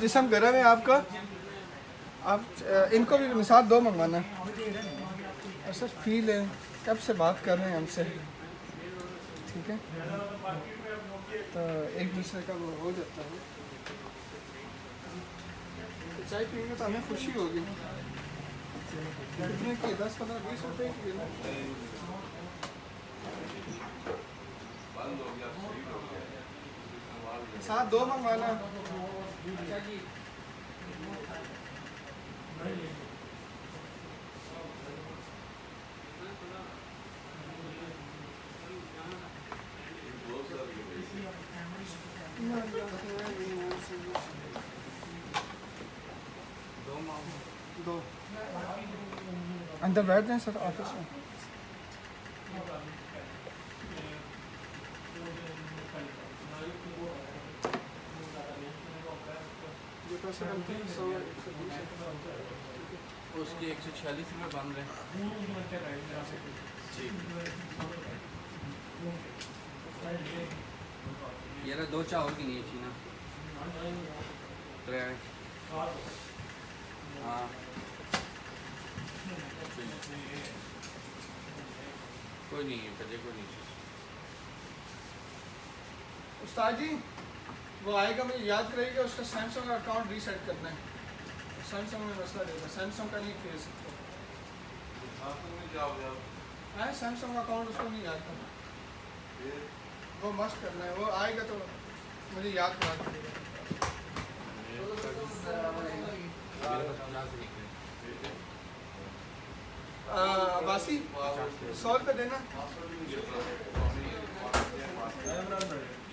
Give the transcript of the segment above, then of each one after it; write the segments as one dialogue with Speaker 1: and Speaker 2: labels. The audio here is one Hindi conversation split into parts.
Speaker 1: जिसम गर्म है आपका, आप इनको भी मिसाल दो मंगवाना। ऐसा फील है कब से बात कर रहे हैं हमसे, ठीक है, तो एक दूसरे का वो हो जाता है। चाय पियेंगे तो हमें खुशी होगी। कितने की? 10, 15, 20 रुपए की है ना। साथ दो मंगवाना। दो अंदर बैठ जाएं सर ऑफिस में।
Speaker 2: उसके 146 रुपये बन रहे हैं। ये ना 2 चावल की नहीं थी ना। हाँ कोई नहीं है, कोई नहीं।
Speaker 1: उस्ताद जी वो आएगा, मुझे याद करेगा, उसका सैमसंग का अकाउंट रीसेट करना है। सैमसंग में मसला देगा, सैमसंग का नहीं खेल सकते। हाँ सैमसंग का अकाउंट उसको नहीं याद करना, वो मस्त करना है। वो आएगा तो मुझे याद करा देगा। बासी 100 रुपये देना।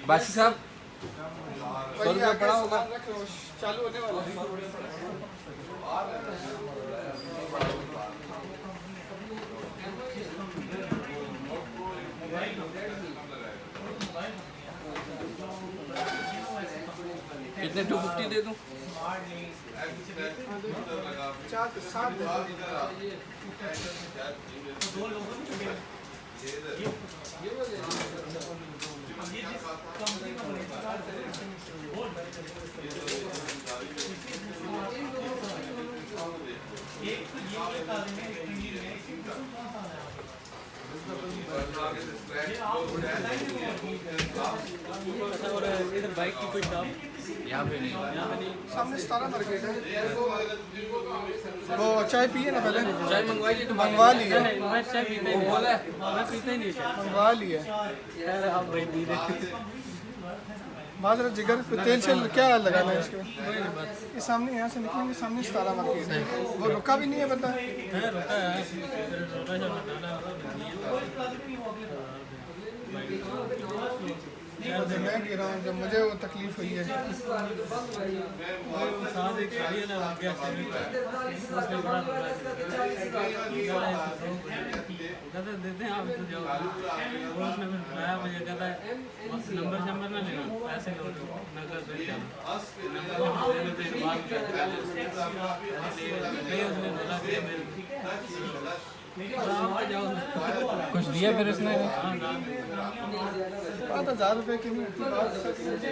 Speaker 2: बासी साहब 100 रुपये पड़ा होगा,
Speaker 1: चालू होने वाला है।
Speaker 2: कितने 250 दे दूं?
Speaker 1: 4 के 7
Speaker 3: इधर बाइक की कोई शॉप
Speaker 2: यहाँ पे नहीं।
Speaker 1: सामने 17 मार्केट है। वो चाय पिए ना पहले?
Speaker 2: चाय मंगवाइए तो
Speaker 1: मंगवा ली है।
Speaker 3: मैं चाय पीता ही नहीं,
Speaker 2: बोला
Speaker 3: मैं पीता ही नहीं चाय।
Speaker 1: मंगवा ली है।
Speaker 3: यार आप भाई पी रहे
Speaker 1: बाजरा जिगर पे तेल से क्या लगाना है इसके? ये सामने यहाँ से निकलेंगे, सामने 17 मार्केट है। वो रुका भी नहीं है बंदा।
Speaker 3: है रुका है रोटा जो बताना
Speaker 1: यार जब मैं गिरा हूँ, जब मुझे वो तकलीफ हुई है।
Speaker 3: साथ एक गाड़ी ना लग गया उसमें बड़ा कहते देते हैं आप तो जाओ। वो उसने फिर बुलाया मुझे, कहता है नंबर ना लेना, पैसे लो नगद दे जाना। कुछ दिया फिर उसने?
Speaker 1: 5000 रुपये की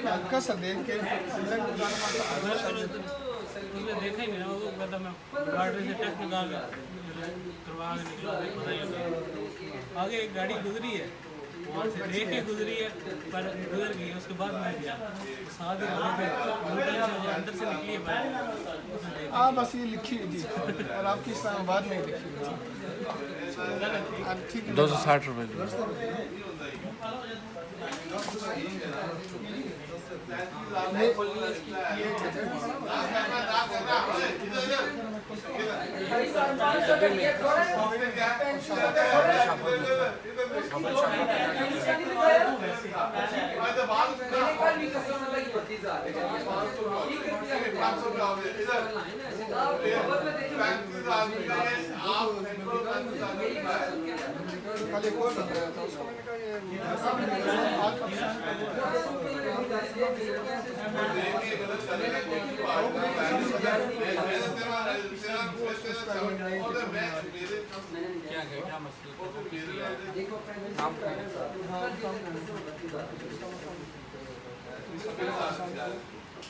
Speaker 1: हल्का सा देख के
Speaker 3: उसने देखा ही नहीं, वो कहता मैं गाड़ी से टैक्स निकाल करवा के निकला, पता ही नहीं। आगे एक गाड़ी गुजरी है, वहाँ से देख के गुजरी है, पर गुजर गई। उसके बाद मैं गया साथ ही अंदर से निकली है बाइक।
Speaker 1: हाँ बस ये लिखी हुई थी और आपकी इस्लामाबाद में लिखी हुई थी। ठीक है
Speaker 2: 260 रुपये।
Speaker 1: कल एक और बताया था उसको, मैंने कहा ये
Speaker 2: क्या मसला?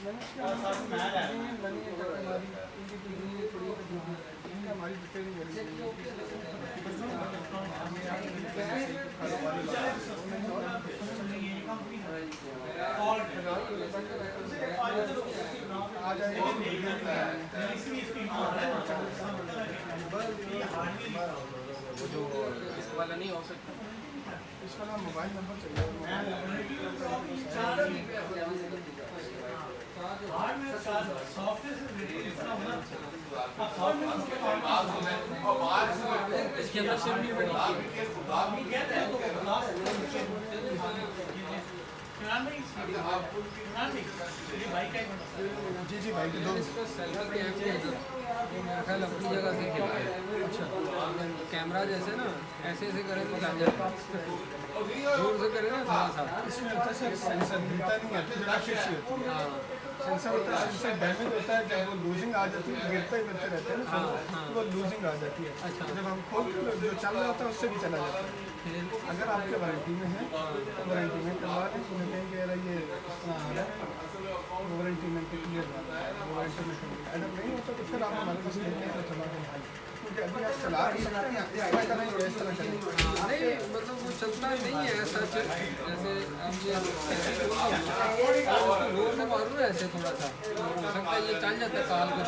Speaker 1: मैंने आ जाएगा।
Speaker 2: वो जो इस वाला नहीं हो सकता।
Speaker 1: इस वाला मोबाइल नंबर चाहिए।
Speaker 2: इसके अंदर सिम भी बड़ी
Speaker 1: जी जी भाई के दो।
Speaker 4: इसका सेल्फी कैम है जी, वो मेरा ख्याल अपनी जगह से खिला है। अच्छा, कैमरा जैसे ना ऐसे ऐसे करें तो लग जाता है, जोर से करें ना थोड़ा सा।
Speaker 1: इसमें होता है सर सेंसर मिलता नहीं है, तो जगह फिक्स ही होती है। सेंसर होता है, सेंसर डैमेज होता है, जब वो लूजिंग आ जाती है, गिरते ही गिरते रहते हैं ना, तो वो लूजिंग आ जाती है।
Speaker 4: अच्छा।
Speaker 1: जब हम खोल के जो चल रहा होता है उससे भी चला जाता है। अगर आपके वारंटी में है तो वारंटी में करवा लें। उन्हें कहें कि यार ये इस तरह आ रहा है, वारंटी में क्लियर वारंटी में अगर नहीं होता तो फिर आप हमारे पास लेके आए तो चला के क्योंकि अभी आप चला नहीं सकते हैं, इस तरह करेंगे इस तरह करेंगे।
Speaker 4: नहीं मतलब वो चलता नहीं है ऐसा, जैसे अब ये रोड से मारूँ ना ऐसे थोड़ा सा, तो हो सकता है ये चल जाता है काल को।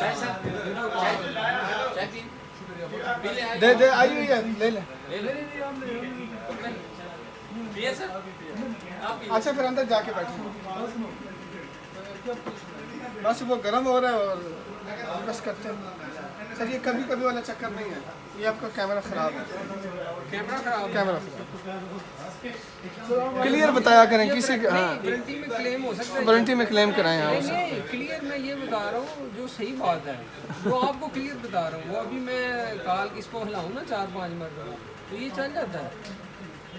Speaker 1: दे दे आइए ये ले ले। अच्छा फिर अंदर जाके बैठो। बस वो गर्म हो रहा है और बस करते हैं सर। ये कभी कभी वाला चक्कर नहीं है, ये आपका कैमरा ख़राब है।
Speaker 4: कैमरा खराब
Speaker 1: कैमरा क्लियर बताया करें किसी के। हाँ
Speaker 4: वारंटी में क्लेम हो सकता है।
Speaker 1: वारंटी में क्लेम कराएं आप।
Speaker 4: नहीं क्लियर मैं ये बता रहा हूँ जो सही बात है, वो आपको क्लियर बता रहा हूँ। वो अभी मैं काल इसको हिलाऊँ ना 4-5 मरतबा तो ये चल जाता है।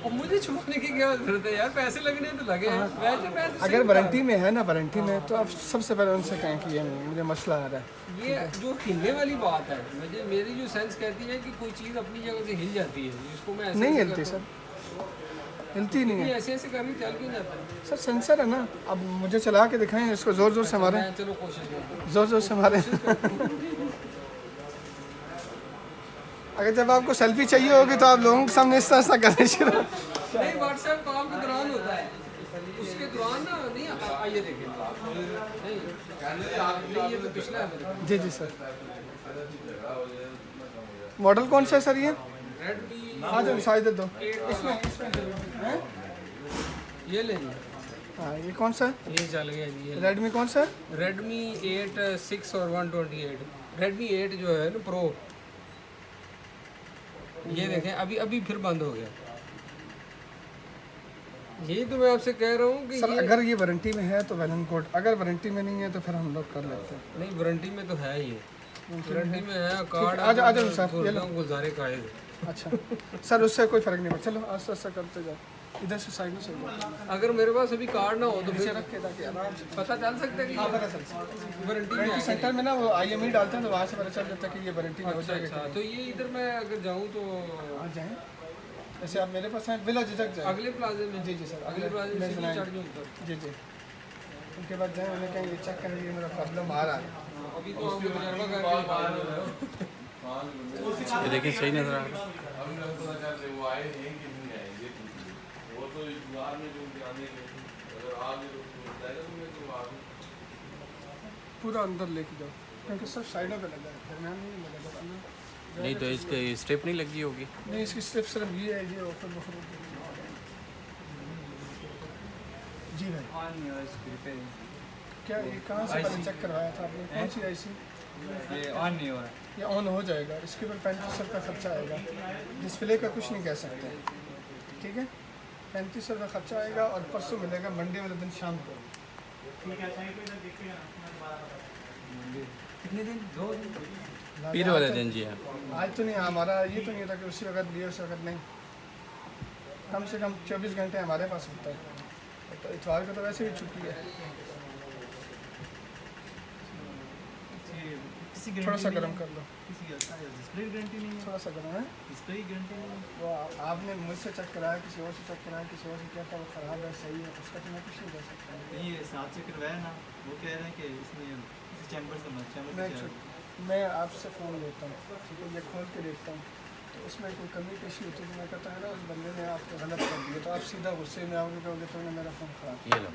Speaker 4: और मुझे छूटने की क्या जरूरत है यार, पैसे लगने तो लगे हैं। वैसे मैं तो
Speaker 1: अगर वारंटी में है ना, वारंटी में तो आप सबसे पहले उनसे कहें कि ये मुझे मसला आ रहा है।
Speaker 4: ये जो हिलने वाली बात है, मुझे मेरी जो सेंस कहती है कि कोई चीज़ अपनी जगह से हिल जाती है, जिसको मैं ऐसे
Speaker 1: नहीं
Speaker 4: ऐसे
Speaker 1: हिलती
Speaker 4: करता
Speaker 1: सर, हिलती नहीं
Speaker 4: हूँ,
Speaker 1: है
Speaker 4: ऐसे ऐसे करके चल क्यों जाता है।
Speaker 1: सर। सेंसर है ना, अब मुझे चला के दिखाएं इसको, ज़ोर ज़ोर से मारें,
Speaker 4: मैं चलो कोशिश करता हूँ।
Speaker 1: ज़ोर ज़ोर से मारें। अगर जब आपको सेल्फी चाहिए होगी तो आप लोगों के सामने इस तरह करने शुरू।
Speaker 4: नहीं व्हाट्सएप कॉल के दौरान होता है, उसके दौरान ना नहीं आइए देखें। नहीं ये तो पिछला है मेरे
Speaker 1: जी जी सर। मॉडल कौन सा है सर ये?
Speaker 4: रेडमी
Speaker 1: हाँ जो शायद दो।
Speaker 4: ये ले लीजिए।
Speaker 1: हाँ ये कौन सा है?
Speaker 4: ये चल गया जी। ये
Speaker 1: रेडमी कौन सा है?
Speaker 4: रेडमी 8 6 और 128। रेडमी 8 जो है ना प्रो, ये देखें अभी अभी फिर बंद हो गया। यही तो मैं आपसे कह रहा हूँ कि
Speaker 1: सर
Speaker 4: ये
Speaker 1: अगर ये वारंटी में है तो वेल एंड गुड, अगर वारंटी में नहीं है तो फिर हम लोग कर लेते हैं।
Speaker 4: नहीं वारंटी में तो है, ये वारंटी में है कार्ड।
Speaker 1: आ जाओ सर, ये लो।
Speaker 4: गुजारे का है।
Speaker 1: अच्छा सर उससे कोई फ़र्क नहीं पड़ता। चलो आस्ते आस्ते करते जाओ, इधर से साइड में से
Speaker 4: अगर मेरे पास अभी कार्ड ना हो तो
Speaker 1: नीचे
Speaker 4: फिर
Speaker 1: रख के ताकि आराम से
Speaker 4: पता चल सकता है कि
Speaker 1: हाँ पता चल
Speaker 4: वारंटी में
Speaker 1: वारंटी
Speaker 4: है।
Speaker 1: सेंटर में ना वो IME डालते हैं तो वहाँ से पता चल जाता है कि ये वारंटी में हो
Speaker 4: अच्छा
Speaker 1: जाएगा।
Speaker 4: अच्छा, तो ये इधर मैं अगर जाऊँ तो
Speaker 1: आ जाएँ, जैसे आप मेरे पास हैं बिला झिझक जाए।
Speaker 4: अगले प्लाजे में।
Speaker 1: जी जी सर,
Speaker 4: अगले प्लाजे में
Speaker 1: मैं
Speaker 4: सीधी चढ़ जाऊँ ऊपर।
Speaker 1: जी जी उनके बाद जाए, उन्हें कहें ये चेक करें ये मेरा प्रॉब्लम आ रहा है।
Speaker 4: अभी तो आपको तजर्बा करके
Speaker 2: ये देखिए सही नजर आ रहा है।
Speaker 1: पूरा अंदर लेके जाओ क्योंकि सब साइडों पे लगा है, दरम्यान में नहीं लगा।
Speaker 2: नहीं तो इसके स्टेप नहीं लगी होगी।
Speaker 1: नहीं इसकी सिर्फ सिर्फ ये है, ये ऊपर बखर। जी भाई क्या ये कहाँ से पहले चेक करवाया था आपने? कौन सी IC?
Speaker 5: ये ऑन नहीं हो रहा।
Speaker 1: ये ऑन हो जाएगा, इसके ऊपर 3500 का खर्चा आएगा। डिस्प्ले का कुछ नहीं कह सकते, ठीक है? 3500 का खर्चा आएगा और परसों मिलेगा मंडे वाले दिन शाम को।
Speaker 5: कितने दिन? 2 दिन?
Speaker 2: पीर वाले दिन जी हाँ।
Speaker 1: आज तो नहीं, हमारा ये तो नहीं था कि उसी वक्त लिए उस वक्त नहीं। कम से कम 24 घंटे हमारे पास होता है, तो इतवार को तो वैसे भी छुट्टी है।
Speaker 5: किसी
Speaker 1: थोड़ा सा गर्म कर लो,
Speaker 5: किसी डिस्प्ले गारंटी नहीं है।
Speaker 1: थोड़ा सा गर्म है।
Speaker 5: डिस्प्ले गारंटी नहीं है।
Speaker 1: वो आपने मुझसे चेक कराया, किसी और से चेक कराया, किसी और से क्या था वो ख़राब है सही है, उसका तो मैं कुछ नहीं कह सकता।
Speaker 5: ये साथ से करवाया ना, वो कह रहे हैं कि इसमें किसी चैम्बर से
Speaker 1: मैं आपसे फ़ोन लेता हूँ, ठीक है? ये खोल के देखता हूँ तो उसमें कोई कमी पेशी होती है तो मैं कहता है ना उस बंदे ने आपको गलत कर दिया, तो आप सीधा गुस्से में आओगे, कहोगे तुमने मेरा फ़ोन ख़राब
Speaker 2: ये लो।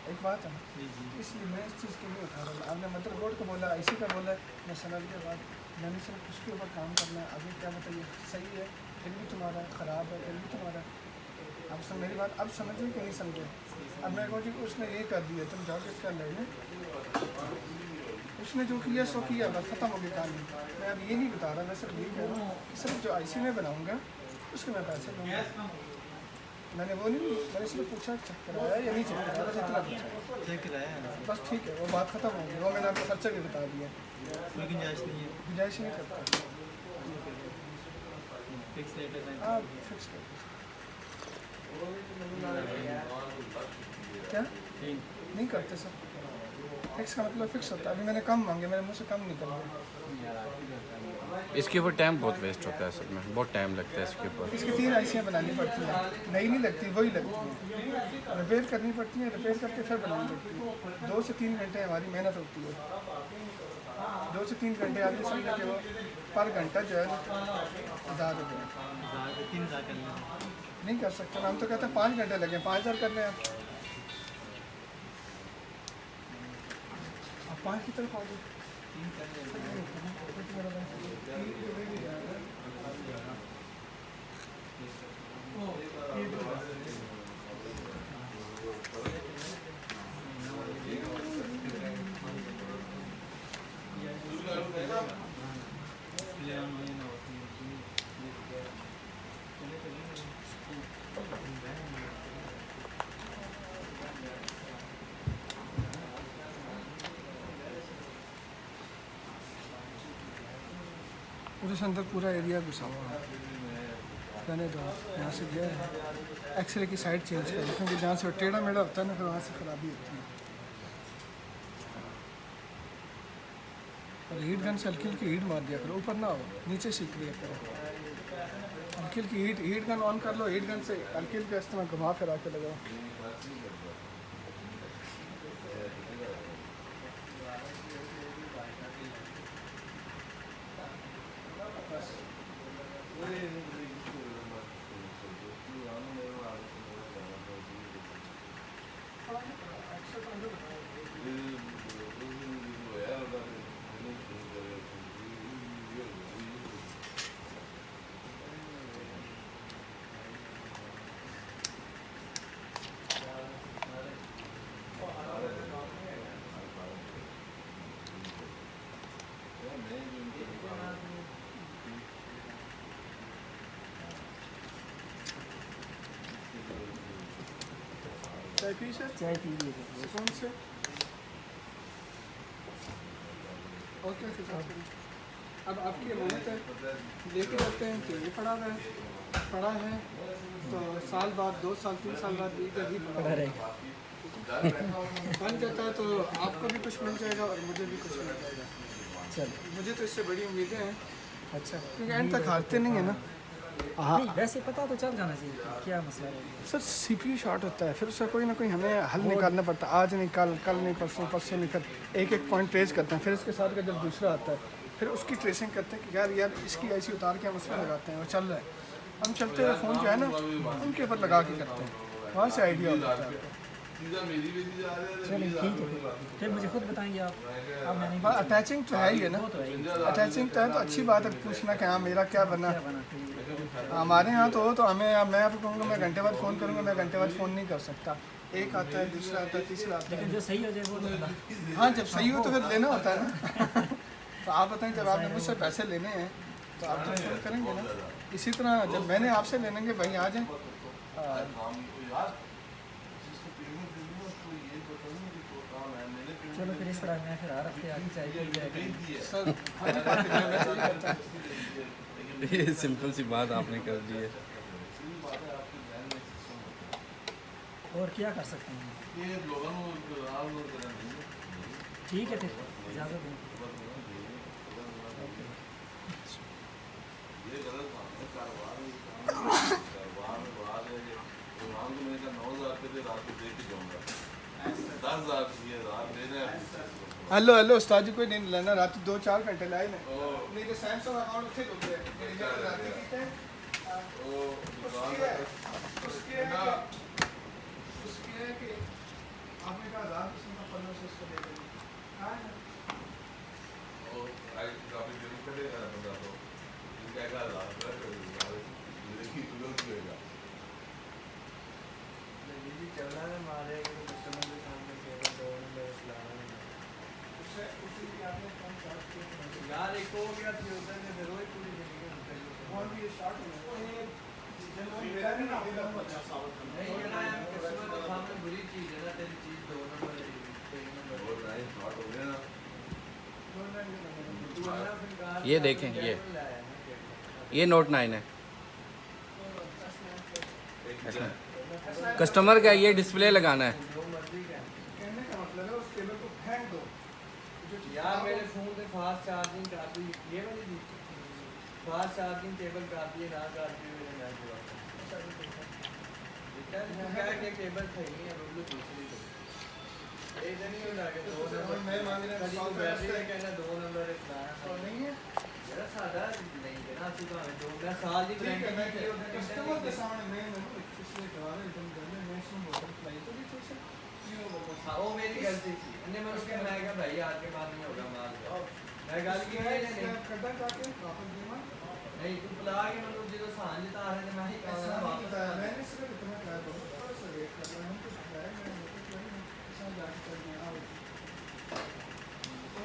Speaker 1: एक बात है ना,
Speaker 5: जी जी
Speaker 1: इसलिए मैं इस चीज़ के लिए उठा रहा हूँ। आपने मदरबोर्ड को बोला, IC का बोला, मैं समझ गया बात। मैंने सिर्फ उसके ऊपर काम करना है। अभी क्या बताइए, सही है फिर भी तुम्हारा, ख़राब है फिर भी तुम्हारा। आप सब मेरी बात अब समझे कि नहीं समझे? अब मैं कहूँ जी उसने ये कर दिया, तुम जाओ किसका लड़ने, उसने जो किया सो किया, बस ख़त्म हो गई कहानी। मैं अब ये नहीं बता रहा, मैं सिर्फ यही कह रहा हूँ कि सिर्फ जो IC में बनाऊँगा उसके मैं पैसे लूँगा। मैंने वो नहीं, मैंने सिर्फ पूछा चेक कराया या नहीं चेक कराया, बस इतना पूछा।
Speaker 5: चेक कराया है ना,
Speaker 1: बस ठीक है, वो बात ख़त्म हो गई। वो मैंने आपको खर्चा भी बता दिया,
Speaker 5: कोई गुंजाइश नहीं है,
Speaker 1: गुंजाइश नहीं करता।
Speaker 5: फिक्स रेट है।
Speaker 1: आप फिक्स कर दीजिए। क्या नहीं करते सर, फिक्स का मतलब फिक्स होता है। अभी मैंने कम मांगे, मेरे मुँह से कम निकल गए।
Speaker 2: इसके ऊपर टाइम बहुत वेस्ट होता है असल में, बहुत टाइम लगता है इसके ऊपर।
Speaker 1: इसकी 3 ICयाँ बनानी पड़ती हैं, नई नहीं लगती, वही लगती हैं। रिपेयर करनी पड़ती है, रिपेयर करके फिर बनानी पड़ती है। 2 से 3 घंटे हमारी मेहनत होती है। 2 से 3 घंटे आदमी समझे कि वो पर घंटा जो है 1000 रुपये
Speaker 5: 3,000 कर लें।
Speaker 1: नहीं कर सकते ना। हम तो कहते हैं 5 घंटे लगे, 5000 कर लें आप। 5 की तरफ आ गए। पूरे से अंदर पूरा एरिया घुसा हुआ है। रहने दो, यहाँ से गया है। एक्सरे की साइड चेंज कर, क्योंकि जहाँ से टेढ़ा मेढ़ा होता है ना, फिर वहाँ से खराबी होती है। और हीट गन से हल्की हल्की हीट मार दिया करो, ऊपर ना हो, नीचे सीख लिया करो। हल्की हल्की हीट गन ऑन कर लो, हीट गन से हल्की हल्की इस्तेमाल घुमा फिरा के लगाओ। चाय पी सर?
Speaker 4: चाय पी लीजिए।
Speaker 1: कौन से? और क्या सिखाते हैं? अब आपकी अमानत है, लेके जाते हैं तो ये पड़ा हुआ है, पड़ा है तो साल बाद 2 साल 3 साल बाद ये कभी पड़ा रहेगा। बन जाता है तो आपको भी कुछ मिल जाएगा और मुझे भी कुछ मिल जाएगा। चलो, मुझे तो इससे बड़ी उम्मीदें हैं। अच्छा, क्योंकि एंड तक हारते नहीं है ना। हाँ,
Speaker 6: वैसे पता तो चल जाना चाहिए कि क्या मसला है।
Speaker 1: सर CPU शॉर्ट होता है, फिर उसका कोई ना कोई हमें हल निकालना पड़ता है। आज नहीं कल, कल नहीं परसों, परसों नहीं, फिर एक एक पॉइंट ट्रेस करते हैं। फिर इसके साथ का जब दूसरा आता है फिर उसकी ट्रेसिंग करते हैं कि यार इसकी IC उतार के हम उसमें लगाते हैं, वो चल रहा है। हम चलते हुए फ़ोन जो है ना उनके ऊपर लगा के करते हैं, वहाँ से आइडिया होता है आपको।
Speaker 6: चलिए ठीक है, फिर मुझे खुद बताएंगे आप। अब मैंने
Speaker 1: हाँ, अटैचिंग तो है ही है ना, अटैचिंग तो है तो अच्छी बात है पूछना कि हाँ मेरा क्या बना। हमारे यहाँ तो हमें, मैं आपको कहूँगा मैं घंटे बाद फ़ोन करूँगा, मैं घंटे बाद फ़ोन नहीं कर सकता। एक आता है, दूसरा आता है, तीसरा आता है।
Speaker 6: लेकिन जो सही हो जाए वो तो
Speaker 1: हाँ, जब सही हो तो फिर लेना होता है ना। तो आप बताएं, जब आपने मुझसे पैसे लेने हैं तो आप तो फ़ोन करेंगे ना। इसी तरह जब मैंने आपसे लेने के भाई आ जाएँ।
Speaker 6: चलो फिर इस तरह मैं फिर हर हफ्ते आगे चाय पी जाएगा।
Speaker 1: सर हर बात में मैं यही करता हूँ।
Speaker 2: ये सिंपल सी बात आपने कर दी है।
Speaker 6: और क्या कर सकते हैं? ठीक है, फिर इजाज़त दें।
Speaker 1: हेलो हेलो उस्ताद जी, कोई नहीं लेना रात 2-4 घंटे लाए नहीं तो सैमसंग अकाउंट थे लोग आपने कहा 1000 किस्म का 1500 इसको दे देंगे। हाँ
Speaker 7: और आई काफी दिन करेगा बंदा तो इनका क्या लाभ है देखिए तो लोग लेगा
Speaker 5: ये चल रहा है हमारे कस्टमर के सामने केवल 2 नंबर चलाना है
Speaker 1: उससे उसी लिए आपने फोन चार्ज किया
Speaker 5: यार एक हो गया थी उधर में फिर वही पूरी जिंदगी उनका
Speaker 1: और भी ये स्टार्ट हो गया
Speaker 5: नहीं ये ना कस्टमर के सामने बुरी चीज है ना तेरी चीज 2 नंबर है 3 नंबर
Speaker 7: और नहीं स्टार्ट हो गया ना
Speaker 2: ये देखें, ये नोट 9 है। कस्टमर का ये डिस्प्ले लगाना है।
Speaker 1: कहने का मतलब है उस केबल को फेंक दो
Speaker 5: यार मेरे फोन पे फास्ट चार्जिंग कर दी ये वाली दी फास्ट चार्जिंग केबल कर दी ना कर दी मेरे मैं क्या क्या केबल सही नहीं है बिल्कुल दूसरी तो इधर नहीं उड़ा के 2 नंबर
Speaker 1: मैं मांग रहा हूं 100
Speaker 5: बैटरी में कहना 2 नंबर इस्तेमाल
Speaker 1: और नहीं है
Speaker 5: यार सादा नहीं है ना असली बात है 2 मैं साल की
Speaker 1: ठीक है मैं
Speaker 5: वारंटी
Speaker 1: कस्टमर के सामने मैं इसलिए करा रहा एकदम घर में मैं इसमें बोतल फ्लाई तो भी ठीक है ये वो
Speaker 5: हाँ वो मेरी गलती थी मैंने मैं उसके मैं कहा भाई आज के बाद नहीं होगा माल मैं गाली की नहीं
Speaker 1: कटा काके वापस देना
Speaker 5: नहीं तू बुला के मतलब जो सांझ ता है मैं ही
Speaker 1: ऐसा
Speaker 5: कहना
Speaker 1: नहीं
Speaker 5: वापस
Speaker 1: बताया मैंने सिर्फ इतना कहा दो थोड़ा सा वेट कर रहा हूं तो है मैं ऐसा जाके चल गया आओ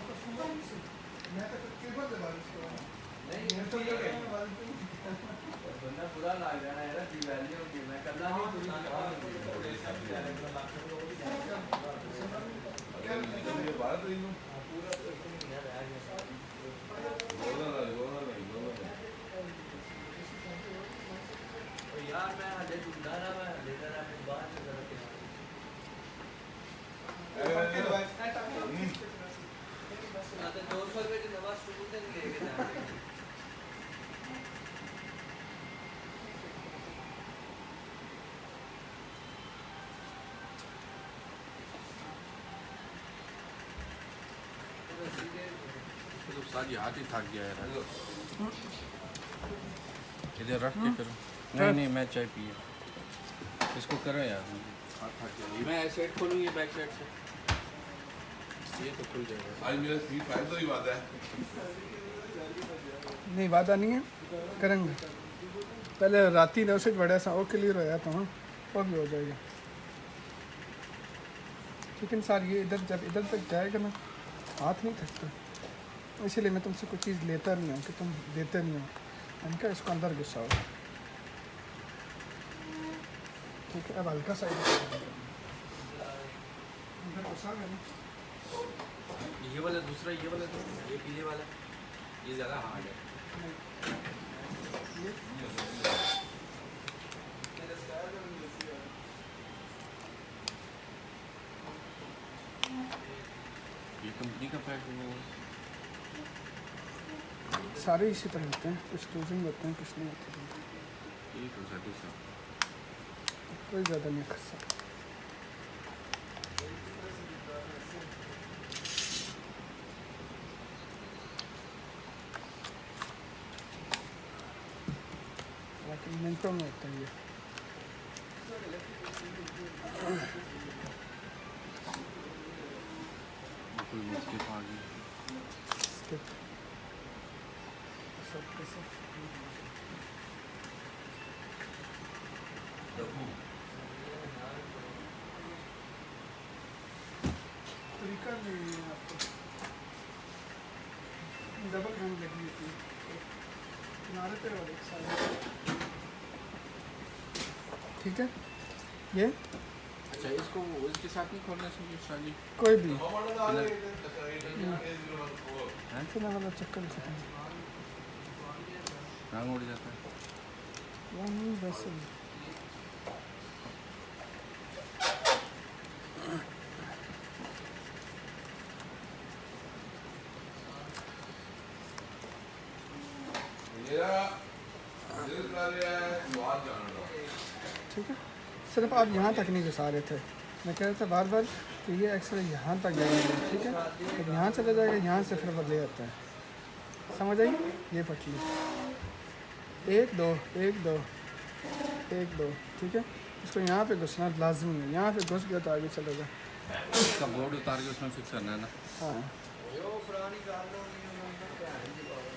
Speaker 1: तो सुना नहीं से मैं तो केबल दे बारिश को
Speaker 5: नहीं
Speaker 1: मैं तो
Speaker 5: ठीक है
Speaker 1: बारिश
Speaker 5: बंदा बुरा लग जाना है ना दिवाली होगी मैं कल नहीं तू
Speaker 7: ये बात रही हूं
Speaker 5: पूरा तो नहीं है रह गया
Speaker 7: गोला
Speaker 5: यार मैं हले ढूंढा ना मैं हले जरा अपनी बात से जरा आते 200 रुपए की नवा स्टूल से लेके जाएंगे
Speaker 2: तो सारी हाथ ही थक गया यार। इधर रख के करो। नहीं नहीं मैं चाय पिए। इसको करो यार। हाथ थक गया। मैं साइड खोलूँगी बैक साइड से। ये तो खुल जाएगा।
Speaker 7: आज मेरा स्पीड 5 तो ही बात है
Speaker 1: नहीं वादा नहीं है करेंगे पहले राती ने उसे बड़ा सा वो क्लियर होया तो हाँ वो भी हो जाएगा लेकिन सर ये इधर जब इधर तक जाएगा ना हाथ नहीं थकता इसीलिए मैं तुमसे कुछ चीज़ लेता नहीं हूँ कि तुम देते नहीं हो मैंने कहा इसको अंदर घुसाओ ठीक है अब हल्का सा अंदर घुसा मैंने
Speaker 2: ये वाला दूसरा ये वाला तो ये पीले वाला ये ज़्यादा हार्ड है। ये कंपनी का पैक है वो
Speaker 1: सारे इसी तरह होते हैं कुछ लूजिंग होते हैं कुछ नहीं होते
Speaker 2: ये तो ज़्यादा सा
Speaker 1: कोई ज़्यादा नहीं खर्चा बाकी मिनटों में होता है ये
Speaker 2: कोई मुश्किल आ गई।
Speaker 1: स्किप सब कैसे तरीका नहीं है आपको डबल हैंड लगी होती है किनारे पे और एक साइड ठीक है ये
Speaker 2: अच्छा इसको इसके साथ नहीं खोलना चाहिए शादी
Speaker 1: कोई भी
Speaker 2: हैं
Speaker 1: चलने वाला चक्कर खत्म
Speaker 2: रंग उड़ जाता है।
Speaker 1: वो नहीं वैसे भी ठीक है सिर्फ आप यहाँ तक नहीं घुसा रहे थे मैं कह रहा था बार बार कि ये एक्सरे यहाँ तक जाएगा ठीक है जब यहाँ चला जाएगा यहाँ से फिर बदले जाता है समझ आई ये पटली 1 2 1 2 1 2 ठीक है इसको यहाँ पे घुसना लाजमी है यहाँ पे घुस गया तो आगे चलेगा
Speaker 2: इसका बोर्ड उतार के उसमें फिक्स करना है ना।
Speaker 1: हाँ
Speaker 5: यो पुरानी गल होनी उन्होंने ध्यान दी बाबा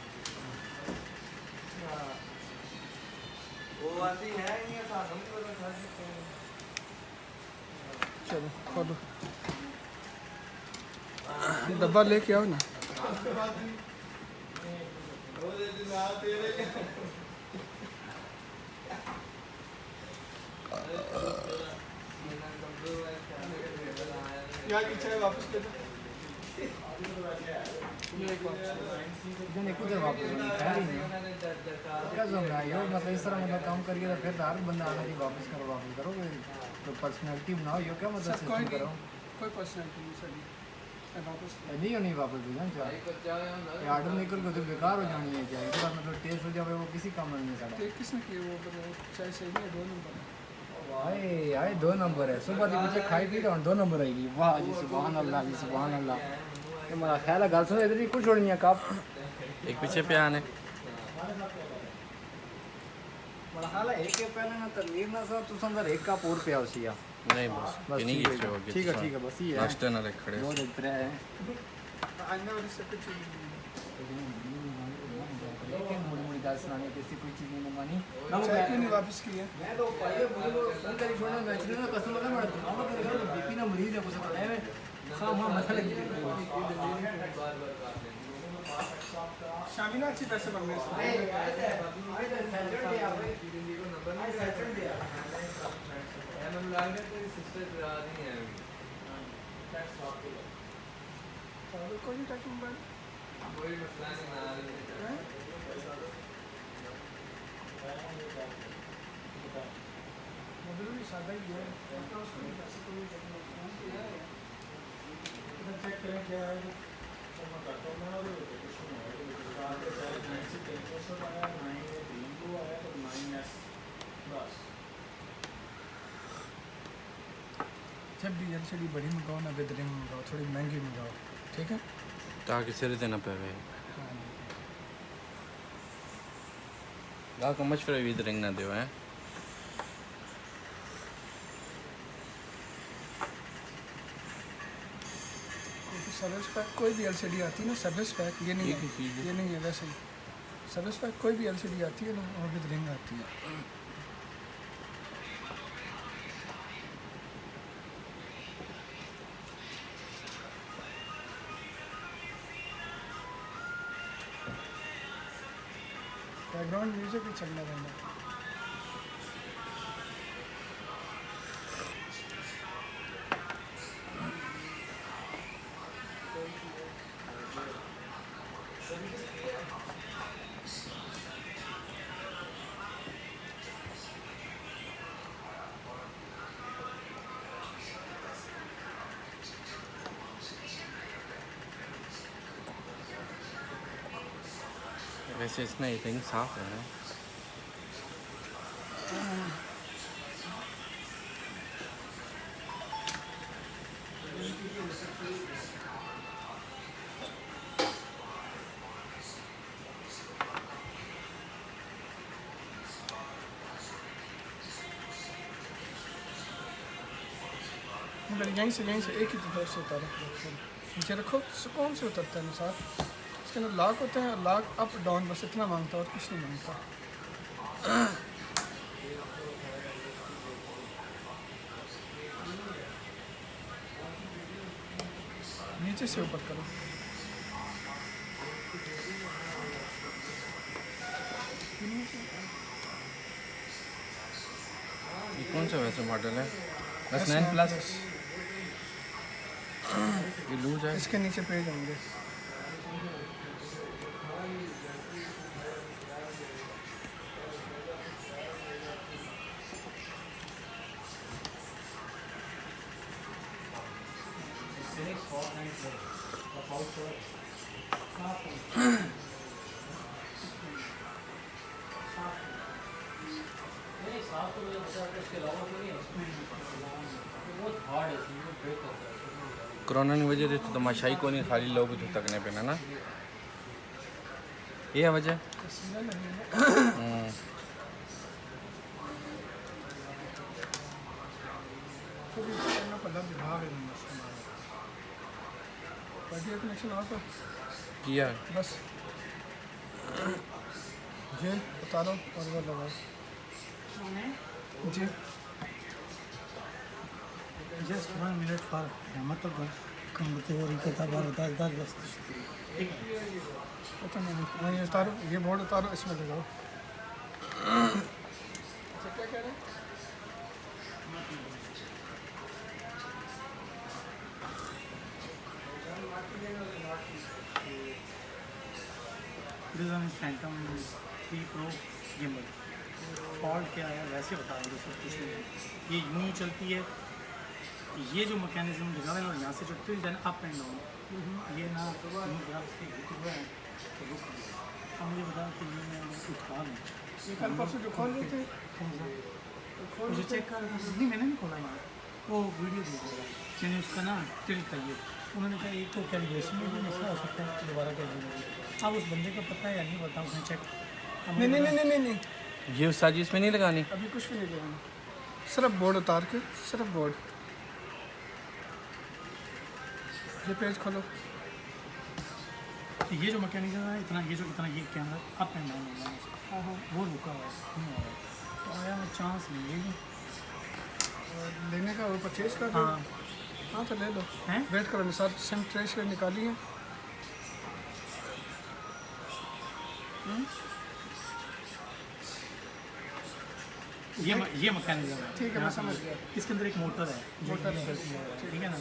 Speaker 5: वो ऐसी है ही नहीं सानू भी पता चल सकते हैं
Speaker 1: चलो खोलो डब्बा लेके आओ ना यहाँ की चाय वापस ले
Speaker 6: इधर कुछ वापस नहीं खैर ही नहीं कसम ना यो मतलब इस तरह मतलब काम करिए तो फिर हर बंदा आना कि वापस करो तो पर्सनालिटी बनाओ यो क्या मतलब
Speaker 1: सब कोई
Speaker 6: सिस्टम करो
Speaker 1: कोई पर्सनैलिटी नहीं सही वापस
Speaker 6: नहीं होनी वापस भेजना चाहिए ये आर्डर निकल के तो बेकार हो जानी है क्या एक बार मतलब टेस्ट हो जाए वो किसी काम में नहीं साड़ा
Speaker 1: तो किसने किया वो चाय सही नहीं है 2 नंबर
Speaker 6: आए आए 2 नंबर है सुबह के बच्चे खाई पी रहे 2 नंबर आएगी वाह जी सुभान अल्लाह ये मेरा ख्याल है गल सुनो इधर ही कुछ छोड़नी है कप
Speaker 2: एक पीछे पे आने
Speaker 6: मेरा ख्याल है एक के पहले ना तनवीर ना सा तू अंदर एक कप और पिया उसिया
Speaker 2: नहीं बस
Speaker 6: बस
Speaker 2: इन्हीं की से हो गया
Speaker 6: ठीक है बस ये है
Speaker 2: नाश्ते ना लेके खड़े
Speaker 6: 2 3 है
Speaker 1: आने वाली सब कुछ
Speaker 6: लेकिन मुड़ी मुड़ी दाल सुनाने किसी कोई चीज़ नहीं मानी
Speaker 1: चाय क्यों नहीं वापस की है
Speaker 6: मैं तो पाइए मुझे वो फोन करी छोड़ना मैं चीज़ ना कस्टमर ना मर मामा तेरे घर बीपी ना मरीज है कुछ पता है खाम हां मसला लगी
Speaker 1: शामिना अच्छी पैसे बनने से
Speaker 5: मैंने लगा तेरी सिस्टर रात नहीं है
Speaker 1: कोई नहीं टच मोबाइल
Speaker 5: कोई मसला नहीं ना
Speaker 1: मोबाइल भी सादा ही है उसमें पैसे कोई चेक करें क्या है जब भी एलसीडी बड़ी मंगाओ ना बेहतरीन मंगाओ थोड़ी महंगी मंगाओ ठीक है
Speaker 2: ताकि सिर देना पे गा को मशवरे भी रिंग ना दो हैं
Speaker 1: सर्विस पैक कोई भी एलसीडी आती है ना सर्विस पैक ये नहीं है ये नहीं है वैसे ही सर्विस पैक कोई भी एलसीडी आती है ना और विद रिंग आती है बैकग्राउंड म्यूजिक भी चलना रहना
Speaker 2: वैसे इसमें ये रिंग साफ है ना
Speaker 1: मतलब यहीं से एक ही तरफ से उतारो नीचे रखो सुकून से उतरता है निसार इसके अंदर लॉक होते हैं लॉक अप डाउन बस इतना मांगता और कुछ नहीं मांगता नीचे से ऊपर करो
Speaker 2: ये कौन सा वैसे मॉडल है S9 प्लस ये लूज है
Speaker 1: इसके नीचे पेज होंगे
Speaker 2: कोरोना की वजह से तो तमाशाई को नहीं खाली लोग तो तकने पे ना ये है वजह
Speaker 1: पहला विभाग है बैटरी कनेक्शन ऑफ है
Speaker 2: किया
Speaker 1: बस जी उतारो और वो लगाओ जी
Speaker 6: Just 1 minute for मतलब कम तो और इकता बार 10
Speaker 1: पता नहीं हाँ ये उतारो ये बोर्ड उतारो इसमें लगाओ अच्छा क्या कह रहे हैं
Speaker 6: This is Phantom 3 Pro gimbal. Fault क्या है वैसे बता दो सब कुछ नहीं है ये यूँ ही चलती है ये जो मैकेनिज्म लगा हुआ है और यहाँ से जो टिल्ट है अप एंड डाउन ये ना यूँ ग्राफ से हुआ है तो रुक अब मुझे बता कि ये मैं उठा लूँ
Speaker 1: ये कल परसों जो खोल रहे थे
Speaker 6: मुझे चेक कर नहीं मैंने नहीं खोला यहाँ वो वीडियो देख रहा मैंने उसका ना टिल्ट चाहिए उन्होंने कहा एक तो कैलिब्रेशन में भी मसला हो सकता है दोबारा कैलिब्रेशन अब उस बंदे को पता है या नहीं पता उसने चेक
Speaker 1: नहीं नहीं नहीं नहीं नहीं
Speaker 2: ये साजी इसमें नहीं लगानी
Speaker 1: अभी कुछ भी नहीं लगाना सिर्फ बोर्ड उतार के सिर्फ बोर्ड ये पेज खोलो
Speaker 6: तो ये जो मैकेनिज्म है इतना ये जो इतना ये कैमरा अप एंड डाउन हो रहा है
Speaker 1: हाँ
Speaker 6: वो रुका हुआ है नहीं हो रहा है तो आया मैं चांस ले लूँ
Speaker 1: और लेने का वो परचेज कर दो
Speaker 6: हाँ
Speaker 1: हाँ तो ले लो
Speaker 6: हैं
Speaker 1: वेट करो निसार सिम ट्रेस कर निकाली है
Speaker 6: ये मैकेनिज्म है
Speaker 1: ठीक है मैं समझ गया
Speaker 6: इसके अंदर एक मोटर है जो
Speaker 1: मोटर
Speaker 6: ये करती है ठीक है ना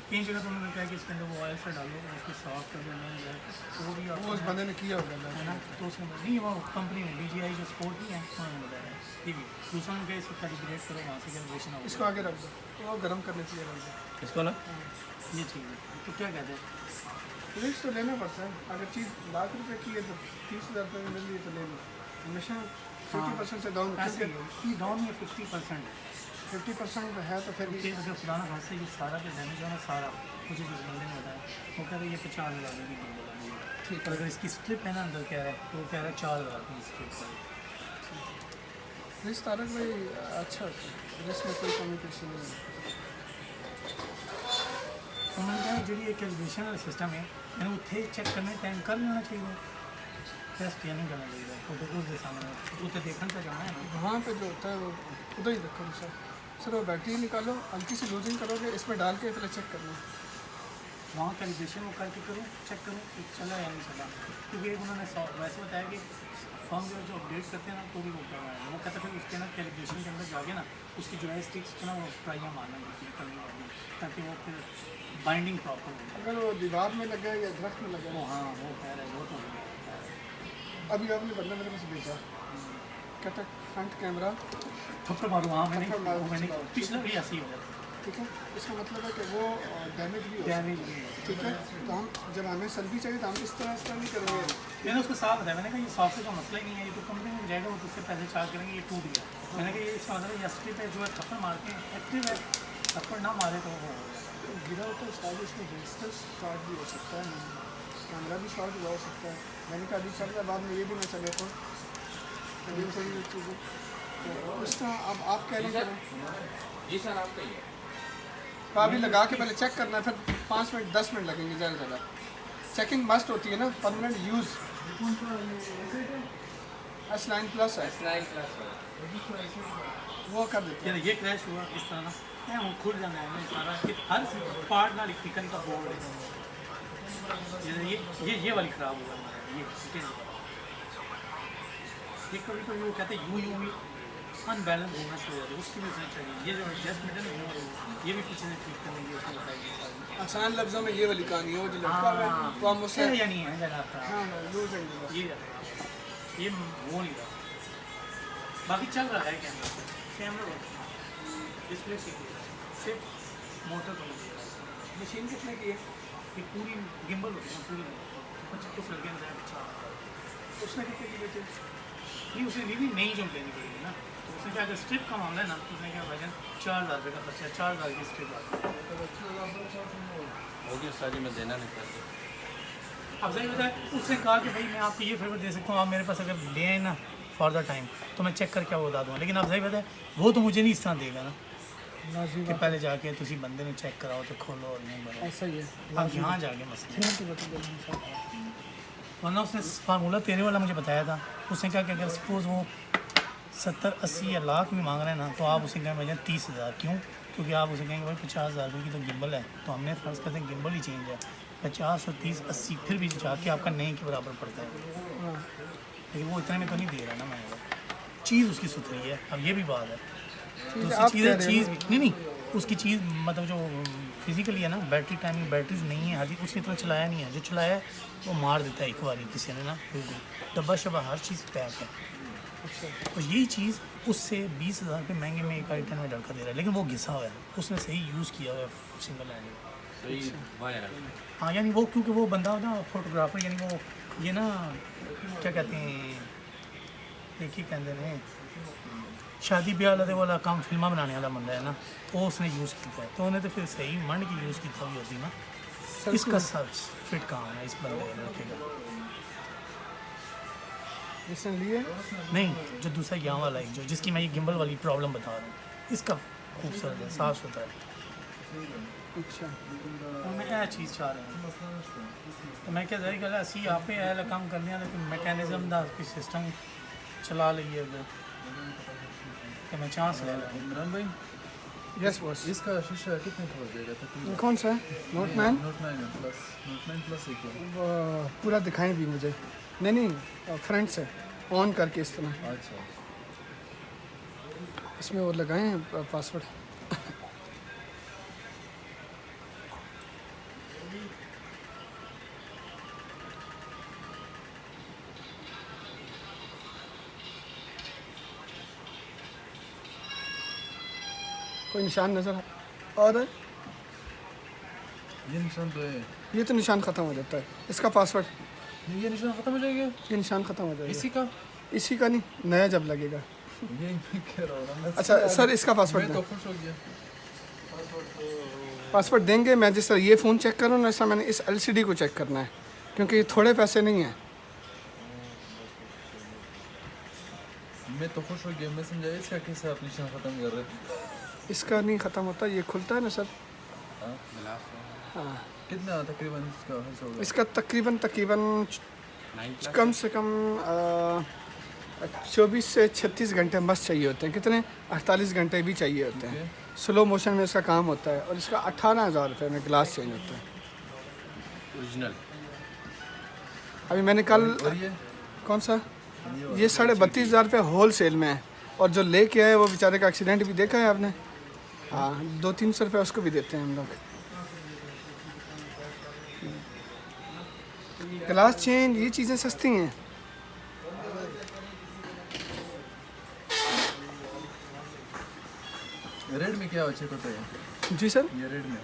Speaker 6: कई जगह तो उन्होंने कहा कि इसके अंदर वो ऑयल से डालो उसको सॉफ्ट कर देना है तो वो भी
Speaker 1: वो उस बंदे ने किया होगा
Speaker 6: है ना तो उसके अंदर नहीं वो कंपनी में DJI जो स्पोर्ट नहीं है उन्होंने बताया ये भी दूसरा ने कहा इसको कैलिब्रेट करो वहाँ से कैलिब्रेशन हो
Speaker 1: इसको आगे रख दो वो गर्म करने के लिए रख दो
Speaker 2: इसको ना
Speaker 6: ये चीज़ है तो क्या कहते हैं
Speaker 1: रिस्क तो लेना पड़ता है अगर चीज़ ₹1,00,000 की है तो 30,000 में मिल रही है तो ले लो हमेशा 50% से डाउन
Speaker 6: ऐसे ही है डाउन में 50%
Speaker 1: 50% है तो फिर
Speaker 6: क्योंकि अगर खुदा ना खासा ये सारा जो डैमेज है ना सारा मुझे जिस बंदे ने बताया वो कह रहे ये 50,000 की गिम्बल है ठीक है अगर इसकी स्ट्रिप है ना अंदर कह रहा है तो वो कह रहा है 4,000 की स्ट्रिप है
Speaker 1: रिस्क तारक भाई अच्छा होता है रिस्क में कोई कमी पेशी नहीं है
Speaker 6: उन्होंने कहा जी ये कैलिब्रेशन वाला सिस्टम है मैंने उत्थे चेक करने टाइम कर लेना चाहिए टेस्ट या नहीं करना चाहिए तो उस के सामने उत्थे देखना तो जाना है ना
Speaker 1: वहाँ पे जो होता है वो उधर ही रखो सर वो बैटरी निकालो हल्की सी लूजिंग करोगे इसमें डाल के पहले चेक करना
Speaker 6: वहाँ कैलिब्रेशन वो करके करूँ चेक करूँ कि चला या नहीं चला क्योंकि एक उन्होंने वैसे बताया कि फॉर्म जो अपडेट करते हैं ना तो भी वो करना है वो कहते फिर उसके ना कैलिब्रेशन के अंदर जाके ना उसकी जो है स्टिक्स को ना वो ट्राइयाँ मारना करनी होगी ताकि वो फिर बाइंडिंग प्रॉपर हो
Speaker 1: अगर वो दीवार में लगे या दरख्त में लगे
Speaker 6: वो हाँ वो कह रहे हैं वो तो
Speaker 1: अभी आपने बंदा मेरे पास भेजा कहता फ्रंट कैमरा
Speaker 6: थप्पड़ मारूँ हाँ
Speaker 1: थप्पड़ मारो,
Speaker 6: मैंने
Speaker 1: चलाओ।
Speaker 6: पिछला भी ऐसे ही हो जाता
Speaker 1: ठीक है इसका मतलब है कि वो डैमेज भी हो
Speaker 6: डैमेज
Speaker 1: ठीक है तो हम जब हमें सेल्फी चाहिए तो हम इस तरह नहीं करेंगे
Speaker 6: मैंने उसको साफ बताया मैंने कहा ये सॉफ्टवेयर का मसला ही नहीं है ये तो कंपनी में जाएगा वो तो उससे पैसे चार्ज करेंगे ये टूट गया मैंने कहा ये इसका मतलब ये स्ट्रिप है जो है थप्पड़ मारते हैं एक्टिव है थप्पड़ ना मारे तो वो
Speaker 1: तो गिरा होता है शायद इसमें डिजिटल शॉट भी हो सकता है कैमरा भी शॉट हुआ हो सकता है मैंने कहा अभी चल रहा है बाद में ये भी ना चले तो ये सही चीज़ें तो उसका अब आप कह रहे हैं
Speaker 2: जी सर आपका ही है
Speaker 1: तो अभी लगा के पहले चेक करना है फिर 5 मिनट 10 मिनट लगेंगे ज़्यादा ज़्यादा चेकिंग मस्ट होती है ना परमानेंट यूज़ S9 प्लस है वो कर देते हैं
Speaker 6: यार ये क्रैश हुआ इस तरह ना मैं वो खुल जाना है मैं सारा हर पार्ट ना चिकन का बोर्ड है ये वाली ख़राब हुआ हमारा ये कभी कभी वो कहते हैं यूँ भी अनबैलेंस होना शुरू हो जाता है उसकी भी वजह चाहिए ये जो एडजस्टमेंट है ना ये भी पीछे से ठीक करने की उसमें बताएगी
Speaker 1: आसान लफ्ज़ों में ये वाली कहानी है वो जो लड़का है वो हम उससे
Speaker 6: या नहीं है जगह खराब
Speaker 1: हाँ यूज़ है
Speaker 6: ये वो नहीं रहा बाकी चल रहा है कैमरा डिस्प्ले सिर्फ मोटर को
Speaker 1: मशीन कितने की है
Speaker 6: ये पूरी गिम्बल होती है पूरी 25 लगे अंदर अच्छा
Speaker 1: उसने कितने की बेचे
Speaker 6: नहीं उसने ली भी नहीं जो लेनी पड़ेगी ना तो उसने क्या अगर स्ट्रिप का मामला है ना तो उसने क्या भाई 4,000 रुपये का खर्चा 4,000 की स्ट्रिप आ
Speaker 2: हो गया साजी मैं देना नहीं चाहती
Speaker 6: अब सही बताया उसने कहा कि भाई मैं आपको ये फेवर दे सकता हूँ आप मेरे पास अगर ले आए ना फॉर द टाइम तो मैं चेक करके वो बता दूँगा लेकिन आप सही बताया वो तो मुझे नहीं इस तरह देगा ना कि पहले जाके तुसी बंदे ने चेक कराओ तो खोलो और नहीं बनाओ।
Speaker 1: ऐसा ही है
Speaker 6: अब यहाँ जाके मसला
Speaker 1: की बात है
Speaker 6: वरना उसने फार्मूला तेरे वाला मुझे बताया था। उसने कहा कि अगर सपोज़ वो 70, 80 या लाख भी मांग रहे हैं ना तो आप उसे कहें भैया 30,000। क्यों? क्योंकि आप उसे कहेंगे भाई 50,000 रुपये की तो गिम्बल है, तो हमने फ़र्ज़ करते हैं गिम्बल ही चेंज है 50 और 30, 80 फिर भी जाके आपका नहीं के बराबर पड़ता है। लेकिन वो इतने में तो नहीं दे रहा ना मैं, चीज़ उसकी सुथरी है। अब ये भी बात है, दूसरी चीज़ है चीज़ नहीं उसकी चीज़ मतलब जो फिजिकली है ना, बैटरी टाइमिंग बैटरीज नहीं है हाजी, उसने इतना चलाया नहीं है। जो चलाया है वो मार देता है एक बार किसी ने ना, बिल्कुल डब्बा शब्बा हर चीज़ पैक है। और यही चीज़ उससे 20,000 रुपये महंगे में एक i10 में लड़का दे रहा है, लेकिन वो घिसा हुआ है, उसने सही यूज़ किया हुआ है सिंगल हैंड।
Speaker 2: सही वायर है।
Speaker 6: हाँ यानी वो क्योंकि वो बंदा ना फोटोग्राफर, यानी वो ये ना क्या कहते हैं, एक ही कहते हैं शादी ब्याह वाला काम फिल्मा बनाने वाला बंदा है ना, वो उसने यूज़ किया है, तो उन्हें तो फिर सही मंड की यूज़ की हुई होती ना। इसका सब फिट काम है इस बंदे लड़के का।
Speaker 1: इसने लिए
Speaker 6: नहीं, जो दूसरा यहाँ वाला है, जो जिसकी मैं ये गिम्बल वाली प्रॉब्लम बता रहा हूँ, इसका खूबसूरत है, साफ़ सुथरा है।
Speaker 1: अच्छा
Speaker 6: और मैं यह चीज़ चाह रहा हूँ, तो मैं क्या जारी गल असी आपे ऐ काम करने लेकिन मैकेनिज्म का सिस्टम चला लीए अगर तो मैं चांस ले रहा हूँ।
Speaker 2: इमरान भाई
Speaker 1: यस बॉस
Speaker 2: इसका शीशा कितने का हो जाएगा तकरीबन?
Speaker 1: कौन सा है नोट 9
Speaker 2: नोट 9 प्लस एक है।
Speaker 1: पूरा दिखाएं भी मुझे। नहीं फ्रंट से ऑन करके इस तरह
Speaker 2: अच्छा
Speaker 1: इसमें वो लगाएं पासवर्ड। कोई निशान नज़र आ रहा है?
Speaker 2: ये निशान तो है,
Speaker 1: ये तो निशान ख़त्म हो जाता है इसका पासवर्ड।
Speaker 2: ये निशान ख़त्म हो जाएगा
Speaker 1: ये निशान ख़त्म हो जाएगा
Speaker 2: इसी का।
Speaker 1: नहीं, नया जब लगेगा।
Speaker 2: ये मैं कह रहा हूँ ना,
Speaker 1: अच्छा सर इसका पासवर्ड
Speaker 2: मैं
Speaker 1: दें।
Speaker 2: तो खुश हो गया।
Speaker 1: पासवर्ड देंगे। मैं जिस तरह ये फ़ोन चेक करूँ ना, ऐसा मैंने इस LCD को चेक करना है, क्योंकि थोड़े पैसे नहीं हैं।
Speaker 2: मैं तो खुश हो गया, मैं समझा इसका कैसे आप निशान ख़त्म कर रहे थे।
Speaker 1: इसका नहीं ख़त्म होता, ये खुलता है ना सर। हाँ
Speaker 2: कितना तकरीबन इसका खर्च होगा?
Speaker 1: इसका तकरीबन कम से कम 24 से 36 घंटे बस चाहिए होते हैं। कितने? 48 घंटे भी चाहिए होते हैं। स्लो मोशन में इसका काम होता है। और इसका 18,000 रुपये में ग्लास चेंज होता है
Speaker 2: ओरिजिनल।
Speaker 1: अभी मैंने कल
Speaker 2: और ये
Speaker 1: कौन सा ये 32,500 रुपये होल सेल में है। और जो लेके आए वो बेचारे का एक्सीडेंट भी देखा है आपने। हाँ 200-300 रुपये उसको भी देते हैं हम लोग। ग्लास चेंज ये चीज़ें सस्ती हैं।
Speaker 2: रेड में क्या चेक होता है?
Speaker 1: जी सर
Speaker 2: ये रेड में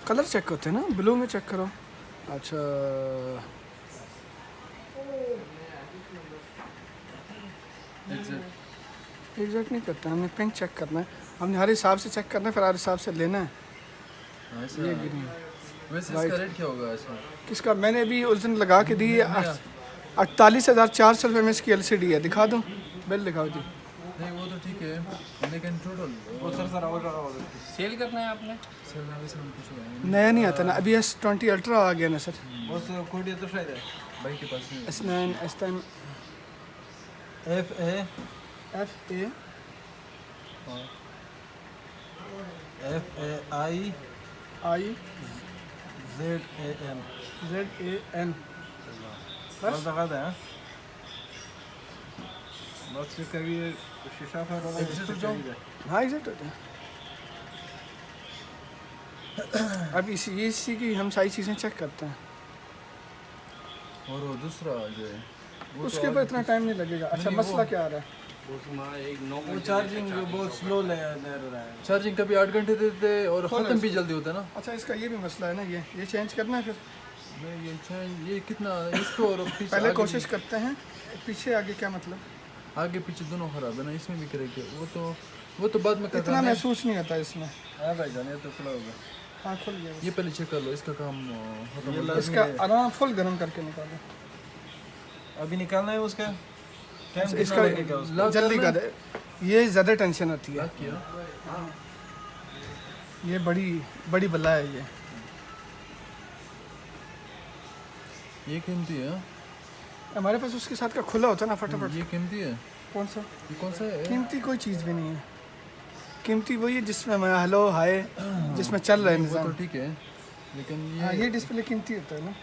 Speaker 1: कलर चेक होते हैं ना, ब्लू में चेक करो। अच्छा एग्जैक्ट नहीं करता, हमने पिंक चेक करना है। हमने हर हिसाब से चेक करना है, फिर हर हिसाब से लेना है। ये ग्रीन
Speaker 2: वैसे इसका रेट क्या होगा? अच्छा
Speaker 1: किसका? मैंने अभी उस दिन लगा के दी है 48,400 रुपये में इसकी LCD है। दिखा दूँ? बिल दिखाओ जी।
Speaker 2: नहीं वो तो ठीक है, लेकिन टोटल
Speaker 4: सेल करना है आपने?
Speaker 2: सर मैं वैसे हम कुछ
Speaker 1: नया नहीं आता ना, अभी S20 अल्ट्रा आ गया ना सर।
Speaker 2: भाई के पास नहीं।
Speaker 1: S9 S10 FA I ZAN बस हाँ एग्जैक्ट होता है। अब इसी की हम सारी चीज़ें चेक करते हैं।
Speaker 2: और वो दूसरा जो है
Speaker 1: उसके ऊपर इतना टाइम नहीं लगेगा। अच्छा मसला क्या आ रहा है?
Speaker 5: चार्जिंग बहुत स्लो ले रहा है।
Speaker 2: चार्जिंग कभी 8 घंटे देते और ख़त्म भी जल्दी होता है ना।
Speaker 1: अच्छा इसका ये भी मसला है ना, ये चेंज करना है फिर।
Speaker 2: ये कितना इसको और पीछे
Speaker 1: पहले
Speaker 2: आगे
Speaker 1: कोशिश करते हैं। पीछे आगे क्या मतलब?
Speaker 2: आगे पीछे दोनों खराब है ना, इसमें भी करेंगे वो तो बाद में करना
Speaker 1: इतना
Speaker 2: है।
Speaker 1: महसूस नहीं होता इसमें।
Speaker 2: हाँ भाई जाने तो खुला होगा।
Speaker 1: हाँ खुल गया।
Speaker 2: ये पहले चेक कर लो इसका काम खत्म हो गया।
Speaker 1: इसका आराम फुल गर्म करके निकालो।
Speaker 5: अभी निकालना है उसका
Speaker 1: इसका जल्दी कर। ये ज़्यादा टेंशन होती है।
Speaker 2: किया
Speaker 1: ये बड़ी बड़ी बला है ये।
Speaker 8: ये कीमती है हाँ?
Speaker 1: हमारे पास उसके साथ का खुला होता है ना फटाफट।
Speaker 8: ये कीमती है।
Speaker 1: कौन सा?
Speaker 8: ये कौन सा है?
Speaker 1: कीमती कोई चीज़ भी नहीं है। कीमती वही है जिसमें मैं हेलो हाय जिसमें चल रहा है
Speaker 8: वो
Speaker 1: निज़ाम।
Speaker 8: तो ठीक है, लेकिन
Speaker 1: हाँ
Speaker 8: ये
Speaker 1: ये डिस्प्ले कीमती होता है ना।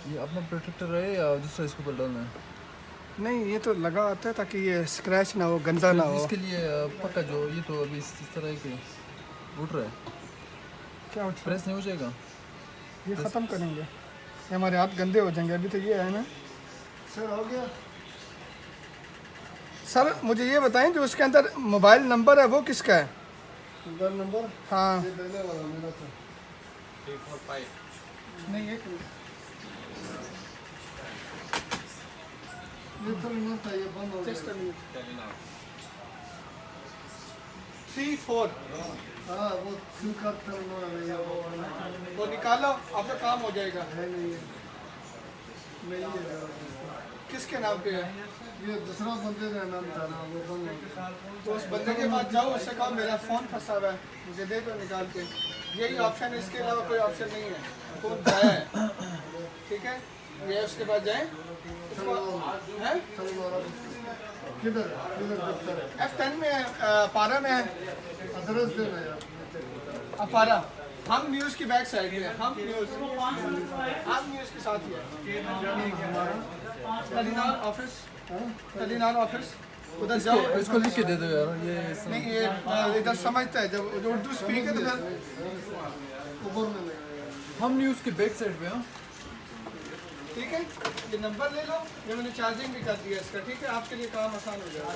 Speaker 8: ये अपना प्रोटेक्टर है या दूसरा इसके ऊपर डालना है?
Speaker 1: नहीं ये तो लगा आता है ताकि ये स्क्रैच ना हो, गंदा ना हो।
Speaker 8: इसके लिए पक्का जो ये तो अभी इस तरह के उठ रहा है,
Speaker 1: क्या उठ
Speaker 8: प्रेस नहीं हो जाएगा?
Speaker 1: ये ख़त्म करेंगे, ये हमारे हाथ गंदे हो जाएंगे। अभी तो ये है ना सर, हो गया सर। मुझे ये बताएं जो उसके अंदर मोबाइल नंबर है वो किसका है? Mobile number? हाँ ये देने वाला मेरा था।
Speaker 2: 345
Speaker 1: नहीं एक ये तो नहीं था, ये बंद हो गया। Just a minute. 34 हाँ वो सिम कार्ड था वो निकालो, आपका काम हो जाएगा। है नहीं है किसके नाम पे है? ये दूसरा बंदे का नाम था ना, वो बंद हो गया। तो उस बंदे के पास जाओ, उससे कहो मेरा फ़ोन फंसा हुआ है, मुझे दे दो निकाल के। यही ऑप्शन है, इसके अलावा कोई ऑप्शन नहीं है। फ़ोन जाया है, ठीक है, ये उसके पास जाएं। किधर F10 में है, पारा में है, अदरस देना यार। अपारा हम न्यूज़ की बैक साइड में, हम न्यूज़ के साथ ही है। टेलीनॉर ऑफिस, टेलीनॉर ऑफिस उधर जाओ।
Speaker 8: इसको लिख के दे दो यार, ये
Speaker 1: नहीं ये इधर समझता है, जब जो उर्दू स्पीक है तो फिर ऊपर में
Speaker 8: हम न्यूज़ के बैक साइड पे हाँ।
Speaker 1: ठीक है, ये नंबर ले लो, ये मैंने चार्जिंग भी कर दिया इसका, ठीक है, आपके लिए काम आसान हो जाएगा।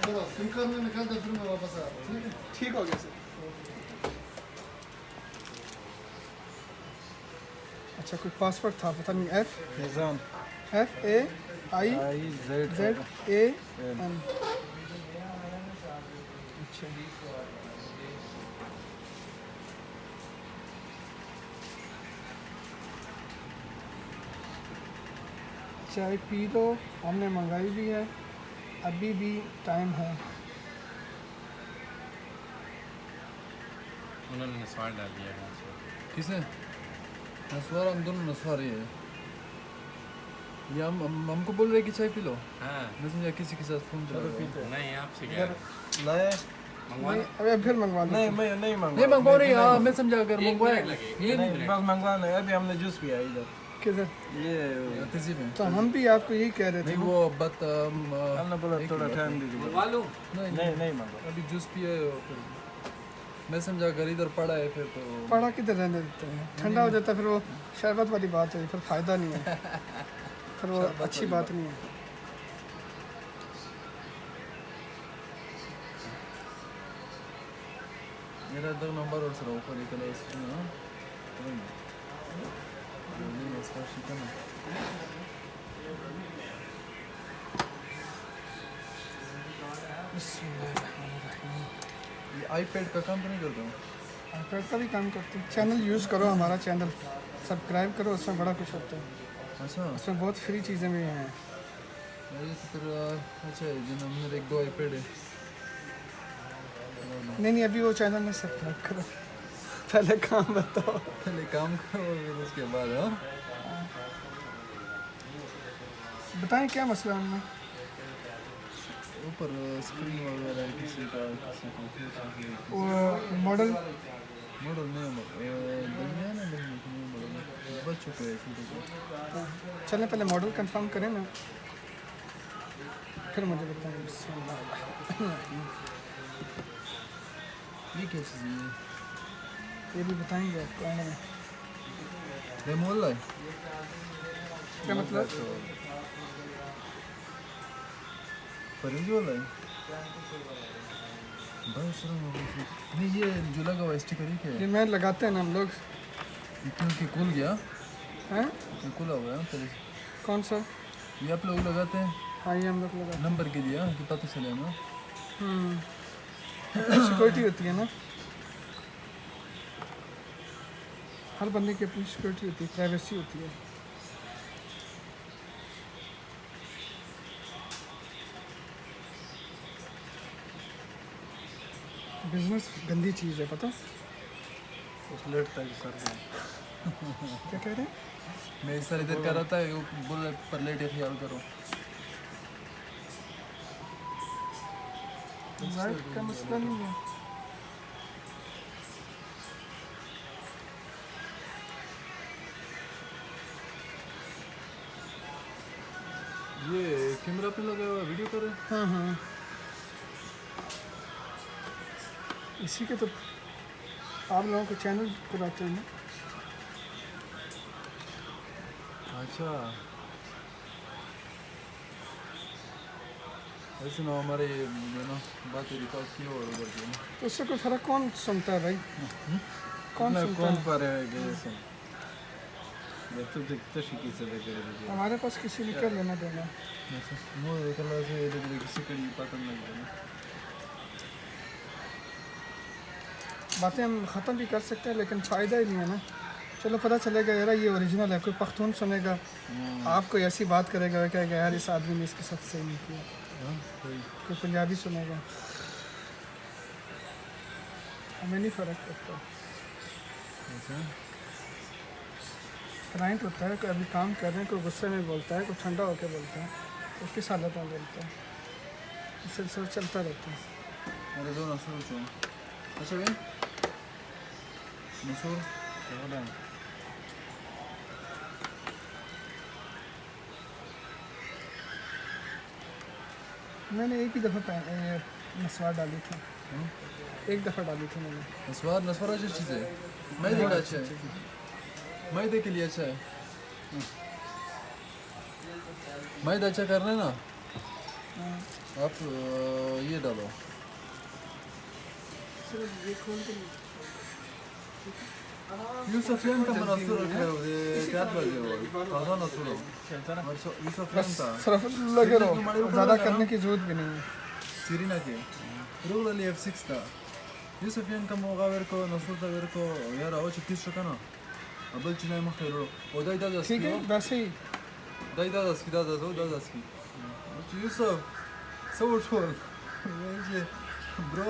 Speaker 1: चलो सिम कार्ड में निकाल दो, फिर मैं वापस आ रहा हूँ। ठीक है, ठीक हो गया सर। अच्छा कोई पासवर्ड था, पता नहीं।
Speaker 8: निज़ाम
Speaker 1: FAIZAN। अच्छा चाय पी लो, हमने मंगाई भी है, अभी भी टाइम है।
Speaker 2: उन्होंने नस्वार डाल दिया है।
Speaker 8: किसने? नस्वार, हम दोनों नस्वार ही है। ये हमको बोल रहे कि चाय पी लो।
Speaker 2: हाँ
Speaker 8: मैं समझा किसी के साथ फोन चला रहा हूँ।
Speaker 2: नहीं आपसे क्या
Speaker 8: लाए
Speaker 2: मंगवाना?
Speaker 1: अबे फिर मंगवा लो।
Speaker 6: नहीं मैं नहीं मंगवा
Speaker 8: नहीं मंगवा रही हाँ, मैं समझा अगर
Speaker 2: एक
Speaker 8: मंगवाए
Speaker 2: मिनट लगेगा।
Speaker 8: ये
Speaker 6: नहीं बस मंगवाना है। अभी हमने जूस पिया इधर
Speaker 1: किधर?
Speaker 6: ये
Speaker 8: तहजीब है।
Speaker 1: तो हम भी आपको यही कह रहे थे।
Speaker 8: नहीं वो बात
Speaker 6: हमने बोला थोड़ा टाइम दीजिए।
Speaker 2: मंगवा लूँ?
Speaker 6: नहीं मंगवा।
Speaker 8: अभी जूस पिया है और फिर मैं समझा अगर इधर पड़ा है फिर तो
Speaker 1: पड़ा किधर रहने देते हैं, ठंडा हो जाता है, फिर वो शरबत वाली बात है, फिर फ़ायदा नहीं है, फिर वो अच्छी बात नहीं है।
Speaker 8: मेरा दो नंबर और सर ऊपर एक है इसमें हाँ नहीं इसका शिकन है ये आईपैड का काम तो नहीं करता हूँ
Speaker 1: आईपैड का भी काम करते हैं। चैनल यूज़ करो, हमारा चैनल सब्सक्राइब करो, उसमें बड़ा कुछ होता है।
Speaker 8: अच्छा
Speaker 1: उसमें बहुत फ्री चीज़ें भी हैं।
Speaker 8: ये तो फिर अच्छा है जिन मेरे एक दो आईपैड है
Speaker 1: नहीं अभी वो चैनल में सब्सक्राइब करो, पहले काम बताओ।
Speaker 8: पहले काम करो फिर उसके बाद हाँ
Speaker 1: बताएं क्या मसला है उनमें?
Speaker 8: ऊपर स्क्रीन वगैरह किसी का
Speaker 1: वो मॉडल
Speaker 8: मॉडल नहीं दुनिया ना मॉडल बच चुके हैं छोटे
Speaker 1: चलें पहले मॉडल कंफर्म करें ना, फिर मुझे बताएं। बिस्मिल्लाह।
Speaker 8: ये क्या चीज़ है
Speaker 1: ये भी बताएंगे आपको आने में।
Speaker 8: रेमोला है
Speaker 1: क्या मतलब?
Speaker 8: फरिंगी वाला है बस नहीं, ये जो लगा हुआ स्टिकर ही क्या
Speaker 1: ये
Speaker 8: है?
Speaker 1: मैं लगाते हैं ना हम लोग
Speaker 8: ये क्योंकि खुल गया,
Speaker 1: हैं।
Speaker 8: ये खुला हुआ है पहले।
Speaker 1: कौन सा?
Speaker 8: ये आप लोग लगाते हैं
Speaker 1: हाँ ये हम लोग लगाते
Speaker 8: नंबर के लिए, हाँ, कि पता चले ना।
Speaker 1: हैं। सिक्योरिटी होती है ना, हर बंदे की अपनी सिक्योरिटी होती है, प्राइवेसी होती है। बिजनेस गंदी चीज़ है पता।
Speaker 8: उस लेटता है सर में।
Speaker 1: क्या कह रहे हैं?
Speaker 8: मैं इस सारी देर कर रहा था, बोल पर लेट या ख्याल करो।
Speaker 1: राइट का मसला नहीं है।
Speaker 8: ये कैमरा पे लगा हुआ वीडियो कर रहे हैं।
Speaker 1: हाँ हाँ, इसी के तो आप लोगों को चैनल कराते हैं ना।
Speaker 8: अच्छा, ऐसे ना हमारे जो ना बातें रिकॉर्ड की और उधर की ना
Speaker 1: तो उससे कोई फर्क कौन सुनता है भाई? कौन
Speaker 8: ना
Speaker 1: सुनता
Speaker 8: कौन
Speaker 1: है?
Speaker 8: पर है जैसे ये तो देखते शिकी से देख रहे थे
Speaker 1: हमारे पास किसी ने क्या लेना देना।
Speaker 8: ऐसे वो कलर से ये देख किसी कड़ी पता नहीं लगा ना।
Speaker 1: बातें हम ख़त्म भी कर सकते हैं लेकिन फ़ायदा ही नहीं है ना। चलो पता चलेगा यार ये ओरिजिनल है, कोई पख्तून सुनेगा, आप कोई ऐसी बात करेगा, वो कहेगा यार इस आदमी ने इसके साथ सही नहीं किया।
Speaker 8: हाँ कोई
Speaker 1: कोई पंजाबी सुनेगा, हमें नहीं फ़र्क पड़ता।
Speaker 8: ऐसा
Speaker 1: क्लाइंट होता है, कोई अभी काम कर रहे हैं, कोई गुस्से में बोलता है, कोई ठंडा होकर बोलता है, कोई किस हालत में बोलता है, इस सिलसिला चलता रहता है।
Speaker 8: अरे दो नसूर चुन अच्छा भाई नसूर क्या है
Speaker 1: मैंने एक ही दफ़ा नस्वार डाली थी, एक दफ़ा डाली थी मैंने।
Speaker 8: नस्वार नस्वार अच्छी चीज़ है, मैदे का अच्छा है, मैदे के लिए अच्छा है। मैदा अच्छा करना है ना, आप ये डालो यूसुफियन का मनसूर रखा है वो क्या बाजे वो ताज़ा नसूर यूसुफियन था
Speaker 1: सिर्फ लगे रहो, ज़्यादा करने की ज़रूरत भी नहीं है।
Speaker 8: सीरीना के रोगली F6 था यूसुफियन का मोगावर को नसूर था वेर को यार आओ 36 का ना अबल चिनाई मखलो ओ दाई दादा
Speaker 1: ठीक है वैसे ही।
Speaker 8: दाई दादा की यूसुफ सपोर्ट फॉर ब्रो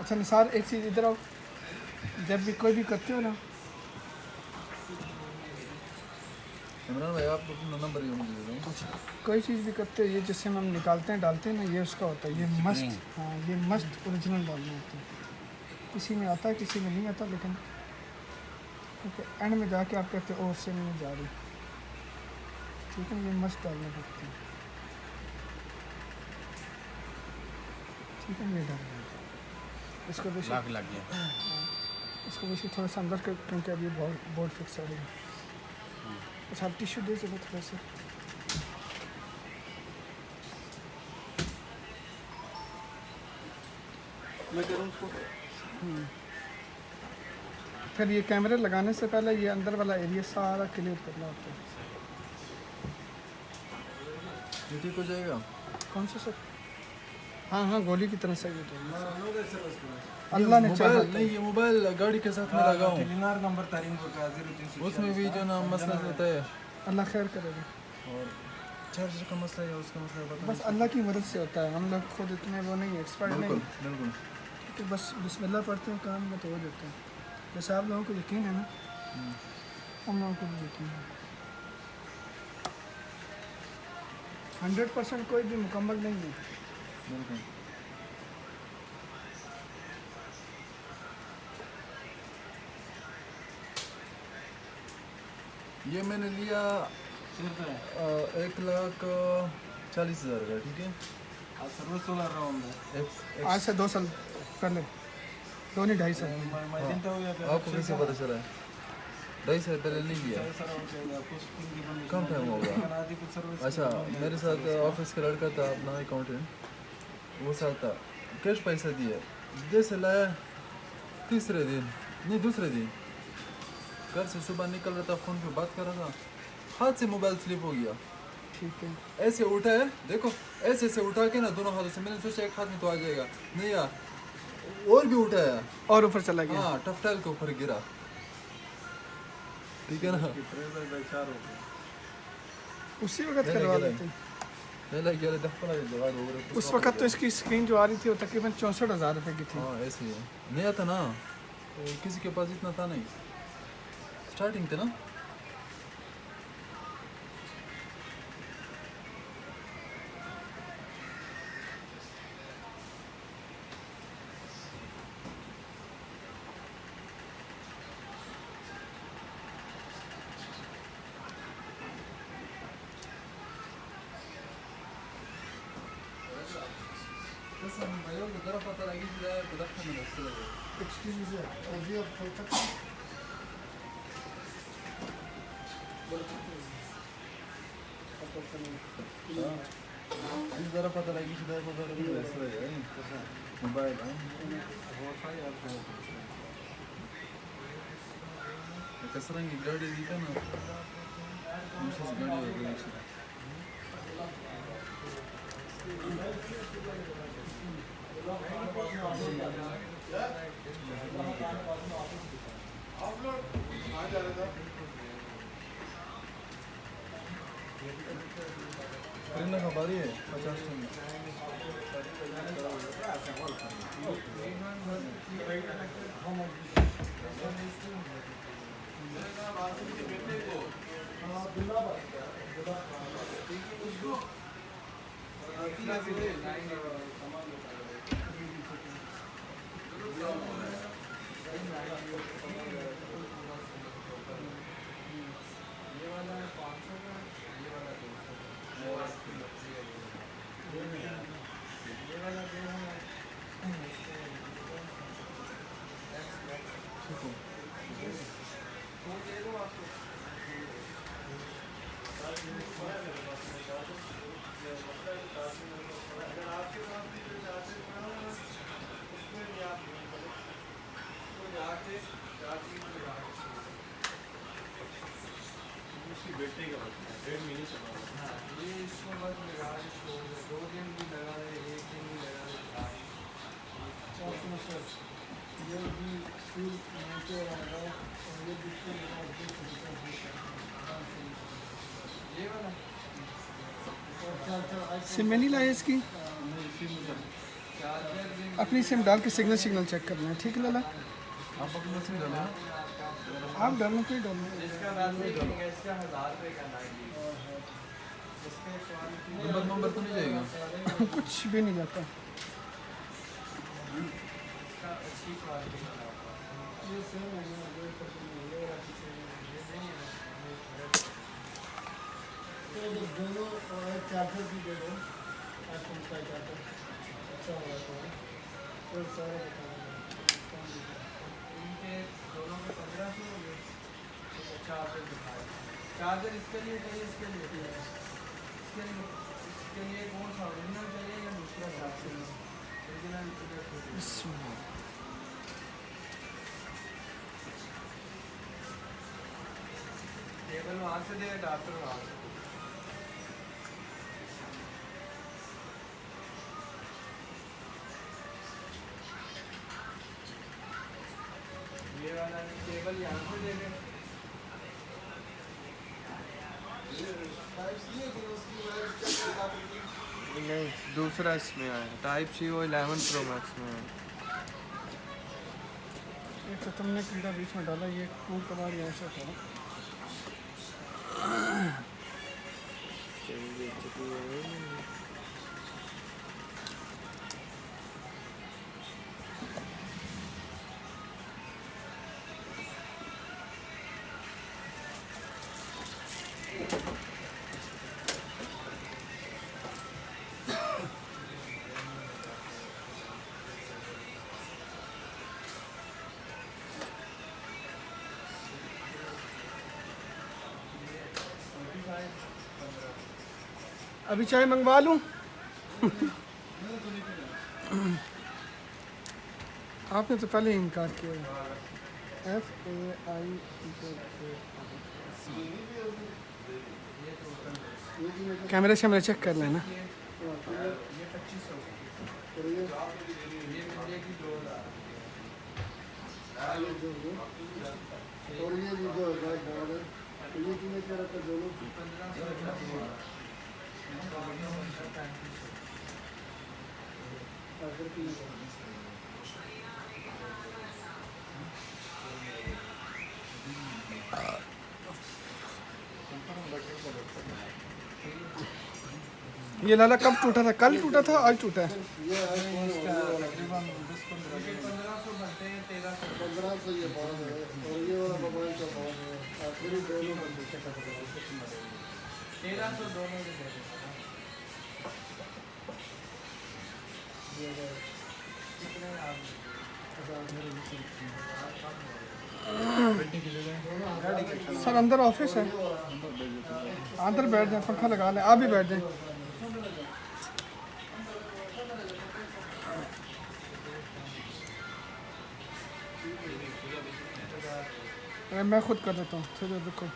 Speaker 1: अच्छा निसार एक चीज़ इधर आओ, जब भी कोई भी करते हो ना,
Speaker 8: इमरान भाई आप अपना नंबर यूँ दे दो
Speaker 1: कोई चीज़ भी करते हो, ये जिससे हम निकालते हैं डालते हैं ना, ये उसका होता है, ये मस्ट, हाँ ये मस्ट ओरिजिनल डालना होता है। किसी में आता है किसी में नहीं आता, लेकिन क्योंकि एंड में जाके आप कहते हो उससे नहीं जा रही, ठीक है, ये मस्ट डालना पड़ता है, ठीक है, ये डालना है। इसको वैसे
Speaker 2: लग गया
Speaker 1: इसको वैसे थोड़ा सा अंदर कर, क्योंकि अभी बोर्ड फिक्स हो रही है। अच्छा आप टिश्यू दे सकते थोड़ा सा।
Speaker 8: मैं करूँ उसको
Speaker 1: फिर ये कैमरे लगाने से पहले ये अंदर वाला एरिया सारा क्लियर करना होता है।
Speaker 8: ये ठीक हो जाएगा
Speaker 1: कौन सा सर? हाँ हाँ गोली की तरह सही हो जाएगा। अल्लाह ने चाहा
Speaker 8: मोबाइल नहीं, ये मोबाइल गाड़ी के साथ में लगाऊं
Speaker 5: टेलीनार नंबर तारीन को का 03
Speaker 8: उसमें भी जो ना मसला होता है
Speaker 1: अल्लाह खैर करेगा।
Speaker 8: और चार्जर का मसला है उसका मसला पता
Speaker 1: बस अल्लाह की मदद से होता है, हम लोग खुद इतने वो नहीं एक्सपर्ट
Speaker 8: नहीं।
Speaker 1: नहीं,
Speaker 8: बिल्कुल बिल्कुल
Speaker 1: तो बस बिस्मिल्लाह पढ़ते हैं, काम में तो हो जाता है। जैसे आप लोगों को यकीन है ना, हम लोगों को भी यकीन है। 100% कोई भी मुकम्मल नहीं है।
Speaker 8: बिल्कुल ये मैंने लिया 1,40,000 का, ठीक है।
Speaker 1: आज से 2 साल पहले, 2.5 साल।
Speaker 8: आपको कैसे पता चला है? 2.5 साल पहले नहीं लिया, कम टाइम होगा। अच्छा, मेरे साथ ऑफिस का लड़का था अपना अकाउंटेंट, वो साथ था, कैश पैसा दिया, जैसे लाया तीसरे दिन नहीं दूसरे दिन घर से सुबह निकल रहा था, फ़ोन पे बात कर रहा था, हाथ से मोबाइल स्लिप हो गया।
Speaker 1: ठीक है।
Speaker 8: ऐसे उठा है, देखो ऐसे ऐसे उठा के ना दोनों हाथों से, मैंने सोचा एक हाथ में तो आ जाएगा, नहीं यार और भी उठाया,
Speaker 1: और ऊपर चला गया।
Speaker 8: हाँ टफ्टाइल के ऊपर गिरा, ठीक है ना।
Speaker 1: उसी वक्त करवा लेते। उस वक्त तो इसकी स्क्रीन जो आ रही थी वो तकरीबन 64,000 रुपये की थी।
Speaker 8: हाँ ऐसे ही है, नया था ना, तो किसी के पास इतना था नहीं, स्टार्टिंग थे ना। ज़रा पता लगी मोबाइल कसरंगी गाड़ी दी ना, गाड़ी हो गई। करीना खबारी है 50 टन।
Speaker 1: सिम में नहीं लाए इसकी, अपनी सिम डाल के सिग्नल चेक करना है, ठीक है लाला।
Speaker 8: आप अपना सिम डालो,
Speaker 1: आप डालना कोई डालना,
Speaker 5: इसका मैसेज इसका 1000 रुपये का
Speaker 8: नंबर तो नहीं जाएगा।
Speaker 1: कुछ भी नहीं जाता। दोनों चार्जर भी दे दो, आईफोन का चार्जर अच्छा होगा तो सारा
Speaker 5: इनके दोनों के 1500 हो गए। चार्जर दिखाए, चार्जर इसके लिए चाहिए, इसके लिए कौन सा ओरिजिनल चाहिए या दूसरा चार्जर? ओरिजिनल केबल वहाँ से दे, डॉक्टर वहाँ से। ये वाला केबल यहाँ से दे दे। नहीं, दूसरा इसमें आया टाइप सी, वो 11 प्रो मैक्स में है।
Speaker 1: एक तो तुमने कीड़ा बीच में डाला, ये कूद कबार यहाँ से था। अभी चाय मंगवा लूँ? आपने तो पहले ही इनकार किया है। FAI कैमरे शैमरे चेक कर लेना। ये लाला कब टूटा था? कल टूटा था, आज टूटा है? सर अंदर ऑफिस है, अंदर बैठ जाए, पंखा लगा लें, आप भी बैठ जाएं। अरे मैं खुद कर देता हूँ, थोड़ी रुको।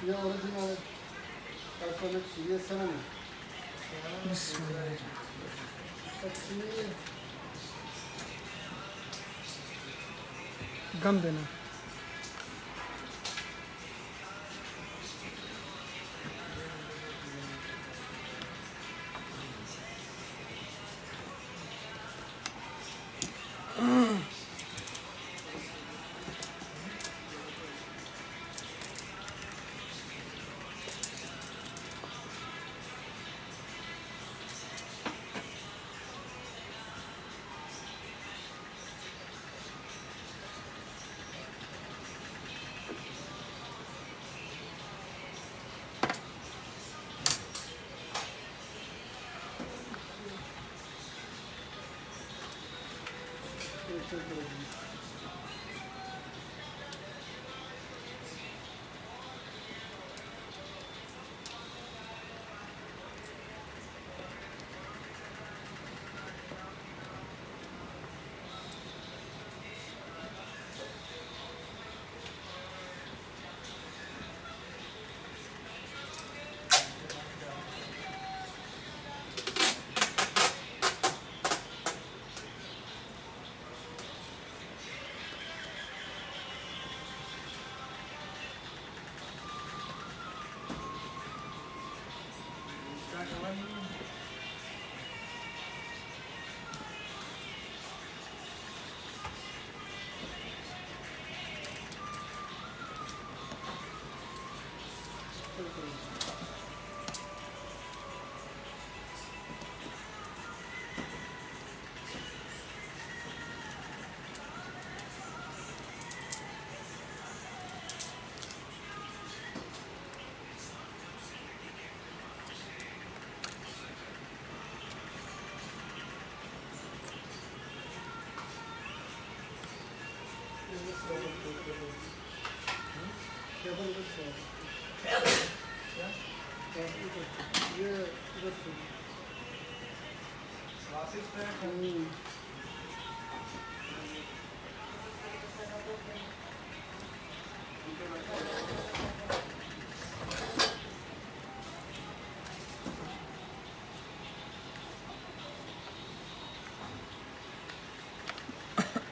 Speaker 1: ये ओरिजिनल गम देना।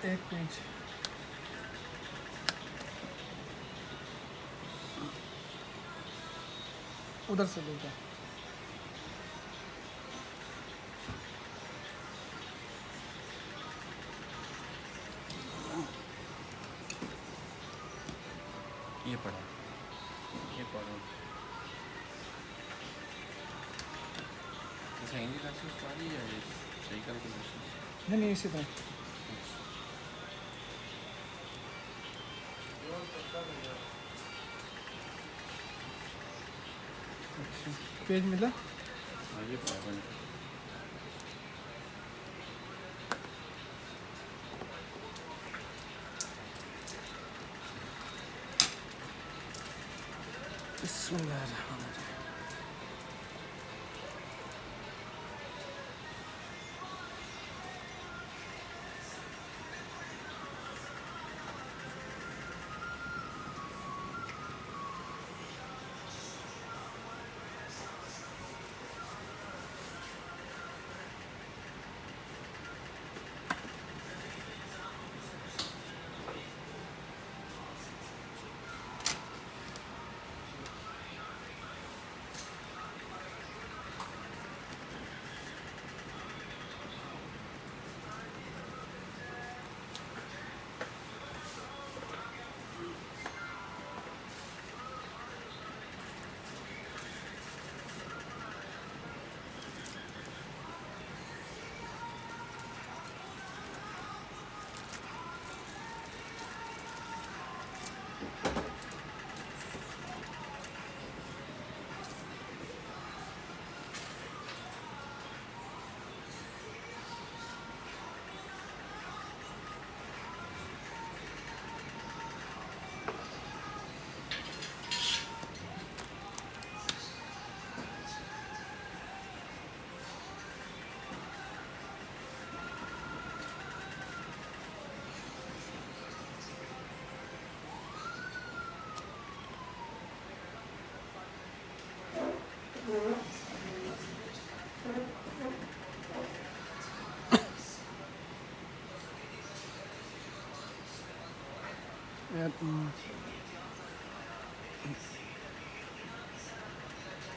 Speaker 1: एक पेज उधर से लेकर
Speaker 2: ये पढ़ा, ये पढ़ो। ऐसा हिंदी क्लासेस तो आ रही है, सही करके क्लासेस
Speaker 1: नहीं इसी तरह पेज मिला।
Speaker 2: ये पढ़ा
Speaker 1: बिस्मिल्लाहिर्रहमानिर्रहीम।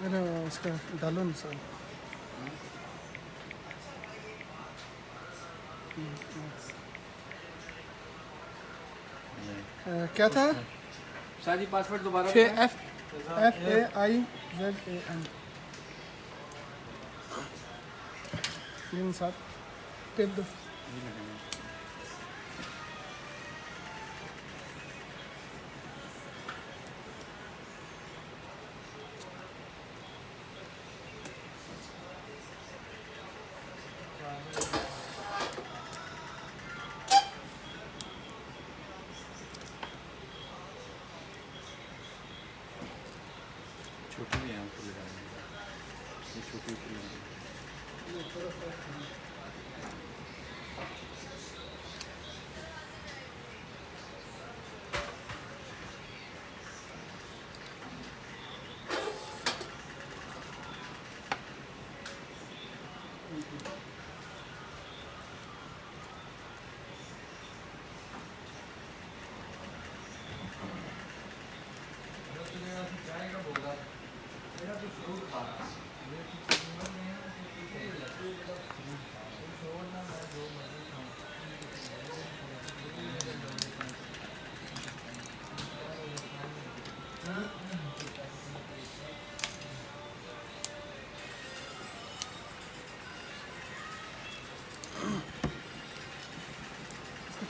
Speaker 1: मेरा इसका डालो ना सर। क्या था?
Speaker 2: शादी पासवर्ड दोबारा
Speaker 1: FAIZAN 3 7 टिप दो।
Speaker 2: छोटी भी है ऊपर लगाने ये छोटी ऊपर लगाने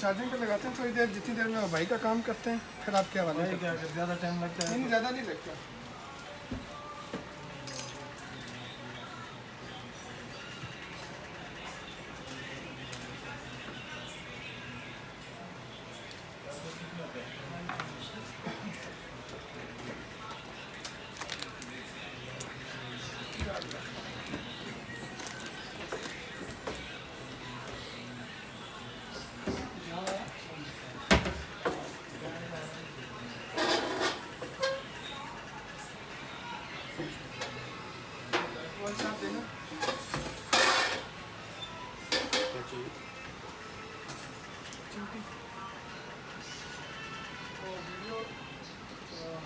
Speaker 1: चार्जिंग पे लगाते हैं थोड़ी देर, जितनी देर में भाई का काम करते हैं फिर आपके हवाले करते हैं।
Speaker 6: ज़्यादा टाइम लगता
Speaker 1: नहीं ज़्यादा नहीं लगता।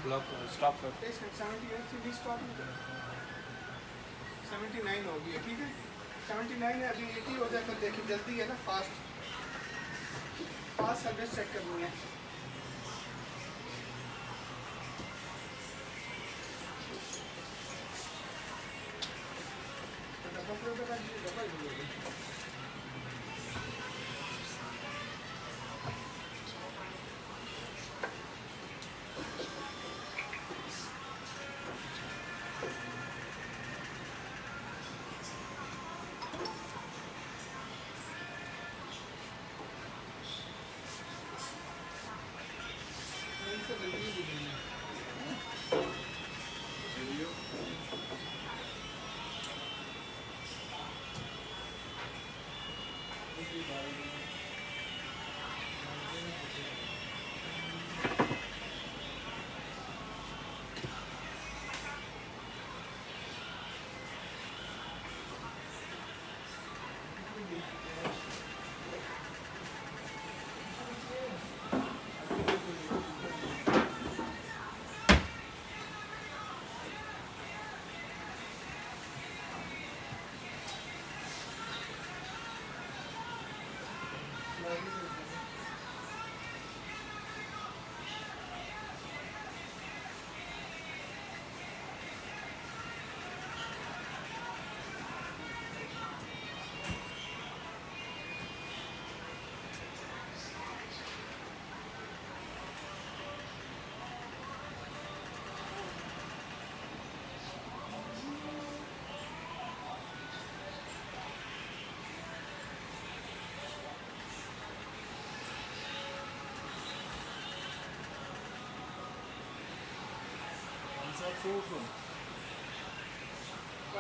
Speaker 2: ब्लॉक स्टॉप कर
Speaker 1: 79 हो गई है, ठीक है 79 है, अभी 80 हो जाए फिर देखिए, जल्दी है ना, फास्ट सर्विस चेक करनी है।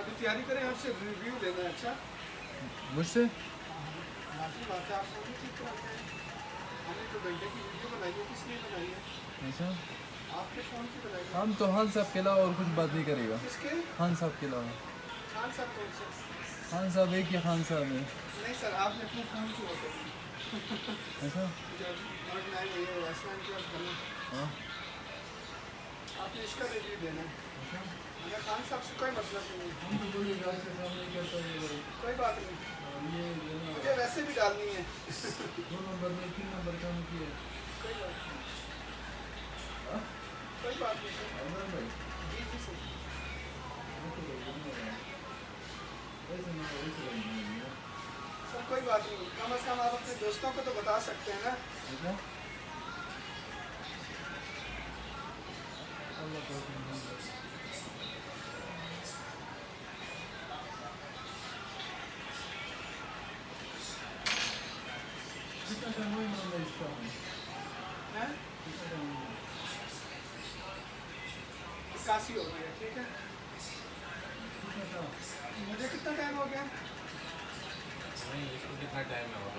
Speaker 1: अभी तैयारी करें, आपसे रिव्यू देना है। अच्छा
Speaker 8: मुझसे
Speaker 1: माफी बात है, आप फोन ही ठीक कराते हैं। हमने तो घंटे की वीडियो बनाई है, किस लिए बनाई है?
Speaker 8: अच्छा,
Speaker 1: आपके फ़ोन की बनाई है।
Speaker 8: हम तो खान साहब के अलावा और कुछ बात नहीं करेगा।
Speaker 1: किसके?
Speaker 8: खान साहब के अलावा।
Speaker 1: खान साहब कौन से?
Speaker 8: खान साहब एक ही खान साहब है।
Speaker 1: नहीं सर, आपने अपने फ़ोन क्यों होते हैं?
Speaker 8: ऐसा
Speaker 1: जब नोट 9 ये S9 प्लस बना,
Speaker 8: हाँ,
Speaker 1: आपने इसका रिव्यू देना है। अगर खान साहब से कोई मतलब नहीं है,
Speaker 8: हम तो बोलिए गाय से काम नहीं करता ये भाई।
Speaker 1: कोई बात नहीं,
Speaker 8: ये
Speaker 1: मुझे वैसे भी डालनी है।
Speaker 8: 2 नंबर में 3 नंबर काम किए।
Speaker 1: कोई बात नहीं,
Speaker 8: हाँ
Speaker 1: कोई बात नहीं सर।
Speaker 8: अमर भाई,
Speaker 1: जी जी सर।
Speaker 8: ऐसे ना वैसे नहीं है।
Speaker 1: सर कोई बात नहीं, कम से कम आप अपने दोस्तों को तो बता सकते हैं ना।
Speaker 8: ऐसा अल्लाह पाक ने कितना टाइम हुआ है इसका?
Speaker 1: हैं?
Speaker 8: कितना टाइम हुआ?
Speaker 1: 81 हो गया, ठीक है।
Speaker 8: कितना टाइम?
Speaker 1: मुझे कितना टाइम हो गया?
Speaker 2: नहीं, इसको कितना टाइम है और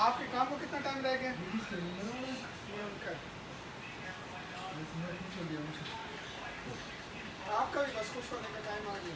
Speaker 1: आपके काम को कितना टाइम रह गया?
Speaker 8: किसके लिए मेरा वाला?
Speaker 1: ये उनका।
Speaker 8: इसने पूछ लिया मुझे।
Speaker 1: आपका भी बस खुश होने का टाइम आ गया।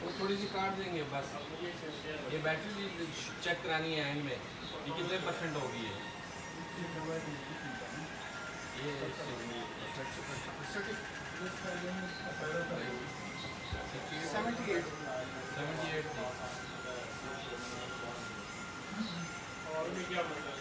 Speaker 2: वो थोड़ी सी काट देंगे बस। ये बैटरी चेक करानी है एंड में, ये कितने % होगी है ये
Speaker 1: 78।
Speaker 2: 78 थी।
Speaker 3: और भी क्या मतलब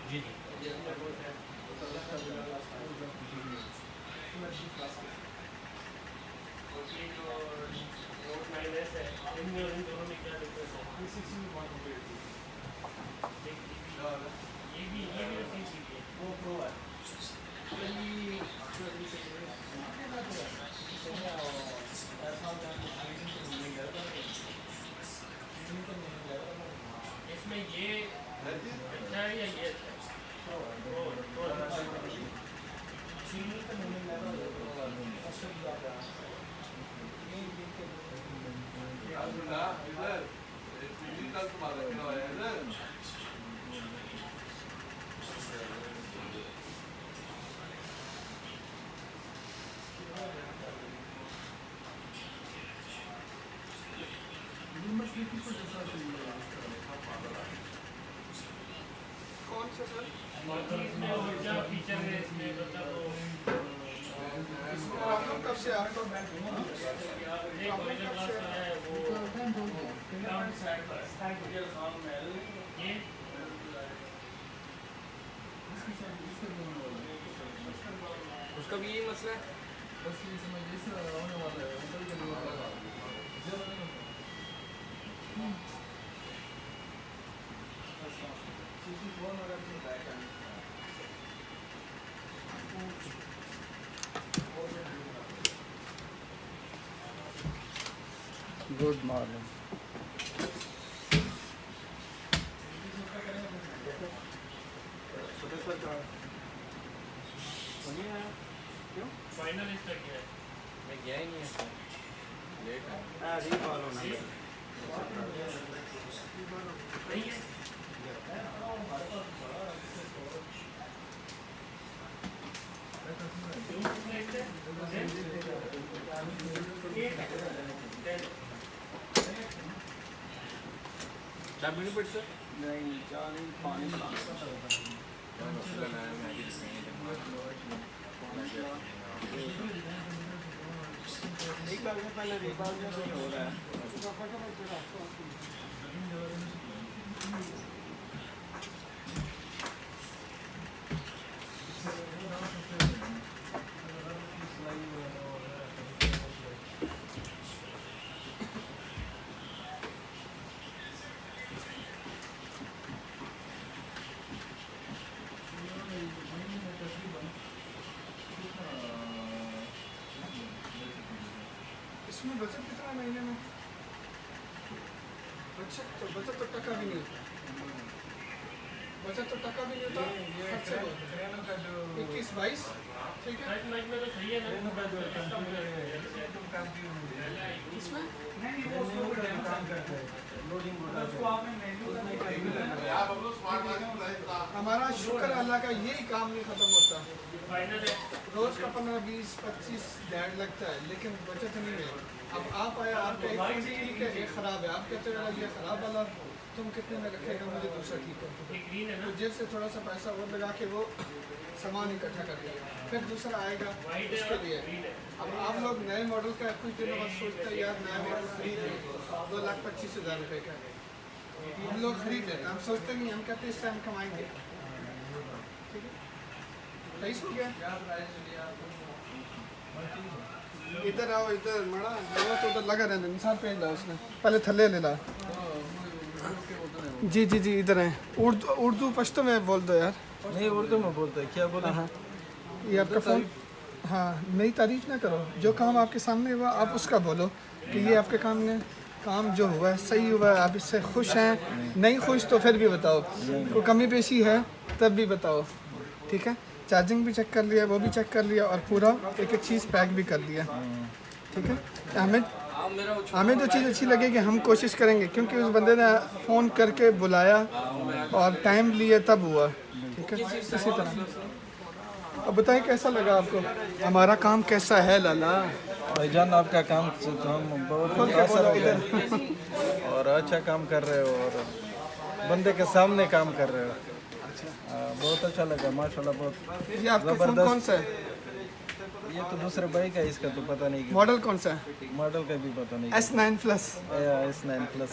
Speaker 3: जी जी इसमें ये अच्छा है या ये अच्छा
Speaker 7: इधर फिजिकल तुम्हारा क्या है इधर
Speaker 1: कौन आप लोग कब से आए?
Speaker 2: उसका भी यही मसला है।
Speaker 8: बस ये समझ इस होने वाला है ऊपर के लिए वाला
Speaker 1: गुड मॉर्निंग।
Speaker 3: फाइनल इसका क्या है?
Speaker 2: मैं गया ही नहीं है, लेट है। चाय पीनी पड़ सर?
Speaker 5: नहीं चाय नहीं, पानी एक बार से पहले रिकॉर्ड नहीं हो रहा है।
Speaker 1: इसमें बचत कितना महीने में? बचत तो टका भी नहीं होता। बचत तो टका भी नहीं होता। खर्चे बहुत। 21-22 ठीक है।
Speaker 3: में तो सही है ना?
Speaker 1: इसमें
Speaker 7: आप हम लोग स्मार्ट मार्केट
Speaker 1: हमारा शुक्र अल्लाह का यही काम नहीं खत्म होता।
Speaker 3: फाइनल है।
Speaker 1: रोज का 15-20-25 डेढ़ लगता है, लेकिन बचत नहीं है। अब आप आए, आपका एक फोन ठीक है, एक ख़राब है, आप कहते हो ये ख़राब वाला तुम कितने में रखेगा, मुझे दूसरा ठीक है।
Speaker 3: ये ग्रीन है ना?
Speaker 1: तो जेब से थोड़ा सा पैसा और लगा के वो सामान इकट्ठा कर लिया, फिर दूसरा आएगा उसके लिए। अब आप लोग नए मॉडल का कुछ दिनों बाद सोचते हैं यार नया मॉडल खरीद लें, 2,25,000 रुपये का। हम लोग खरीद लेते हैं, हम सोचते नहीं, हम कहते हैं इससे हम कमाएंगे। ठीक है, 23 हो गया। इधर आओ, इधर मड़ा तो उधर लगा रहना, निशान पे ला उसने पहले थल्ले ले ला। जी जी जी इधर है। उर्दू पश्तो में बोल दो यार।
Speaker 8: नहीं उर्दू में बोलते हैं, क्या बोला?
Speaker 1: हाँ ये आपका फ़ोन। हाँ मेरी तारीफ ना करो, जो काम आपके सामने हुआ आप उसका बोलो कि ये आपके काम ने काम जो हुआ है सही हुआ है, आप इससे खुश हैं। नहीं खुश तो फिर भी बताओ, कोई कमी पेशी है तब भी बताओ। ठीक है, चार्जिंग भी चेक कर लिया, वो भी चेक कर लिया, और पूरा एक एक चीज़ पैक भी कर दिया। ठीक है, हमें जो चीज़ अच्छी लगेगी हम कोशिश करेंगे, क्योंकि उस बंदे ने फ़ोन करके बुलाया और टाइम लिए तब हुआ। ठीक है, इसी तरह। अब बताएं कैसा लगा आपको, हमारा काम कैसा है लाला?
Speaker 8: भाईजान आपका काम से तो हम बहुत असर हो गया और अच्छा काम कर रहे हो और बंदे के सामने काम कर रहे हो। बहुत अच्छा लगा माशाल्लाह, बहुत
Speaker 1: ये आपका फ़ोन कौन सा है?
Speaker 8: ये तो दूसरे भाई का, इसका तो पता नहीं।
Speaker 1: मॉडल कौन सा है?
Speaker 8: मॉडल का भी पता नहीं।
Speaker 1: S9 Plus।
Speaker 8: S9 Plus.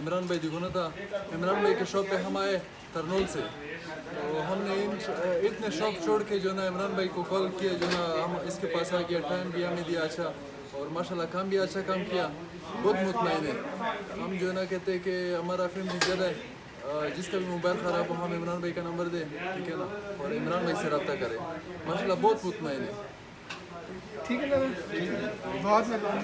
Speaker 9: Imran भाई दिखो ना था, इमरान भाई के शॉप पे हम आए तरनोल से, तो हमने इतने शॉप छोड़ के जो ना इमरान भाई को कॉल किया, जो ना हम इसके पास आ गया, टाइम भी हमें दिया अच्छा, और माशाल्लाह काम भी अच्छा काम किया, बहुत मुतमईन है। हम जो ना कहते हैं कि हमारा फैमिली ज़्यादा है, जिसका भी मोबाइल ख़राब हो हम इमरान भाई का नंबर दें, ठीक है ना, और इमरान भाई से रब्ता करें, माशाल्लाह बहुत मुतमईन है।
Speaker 1: ठीक है ना, बहुत मेहरबानी।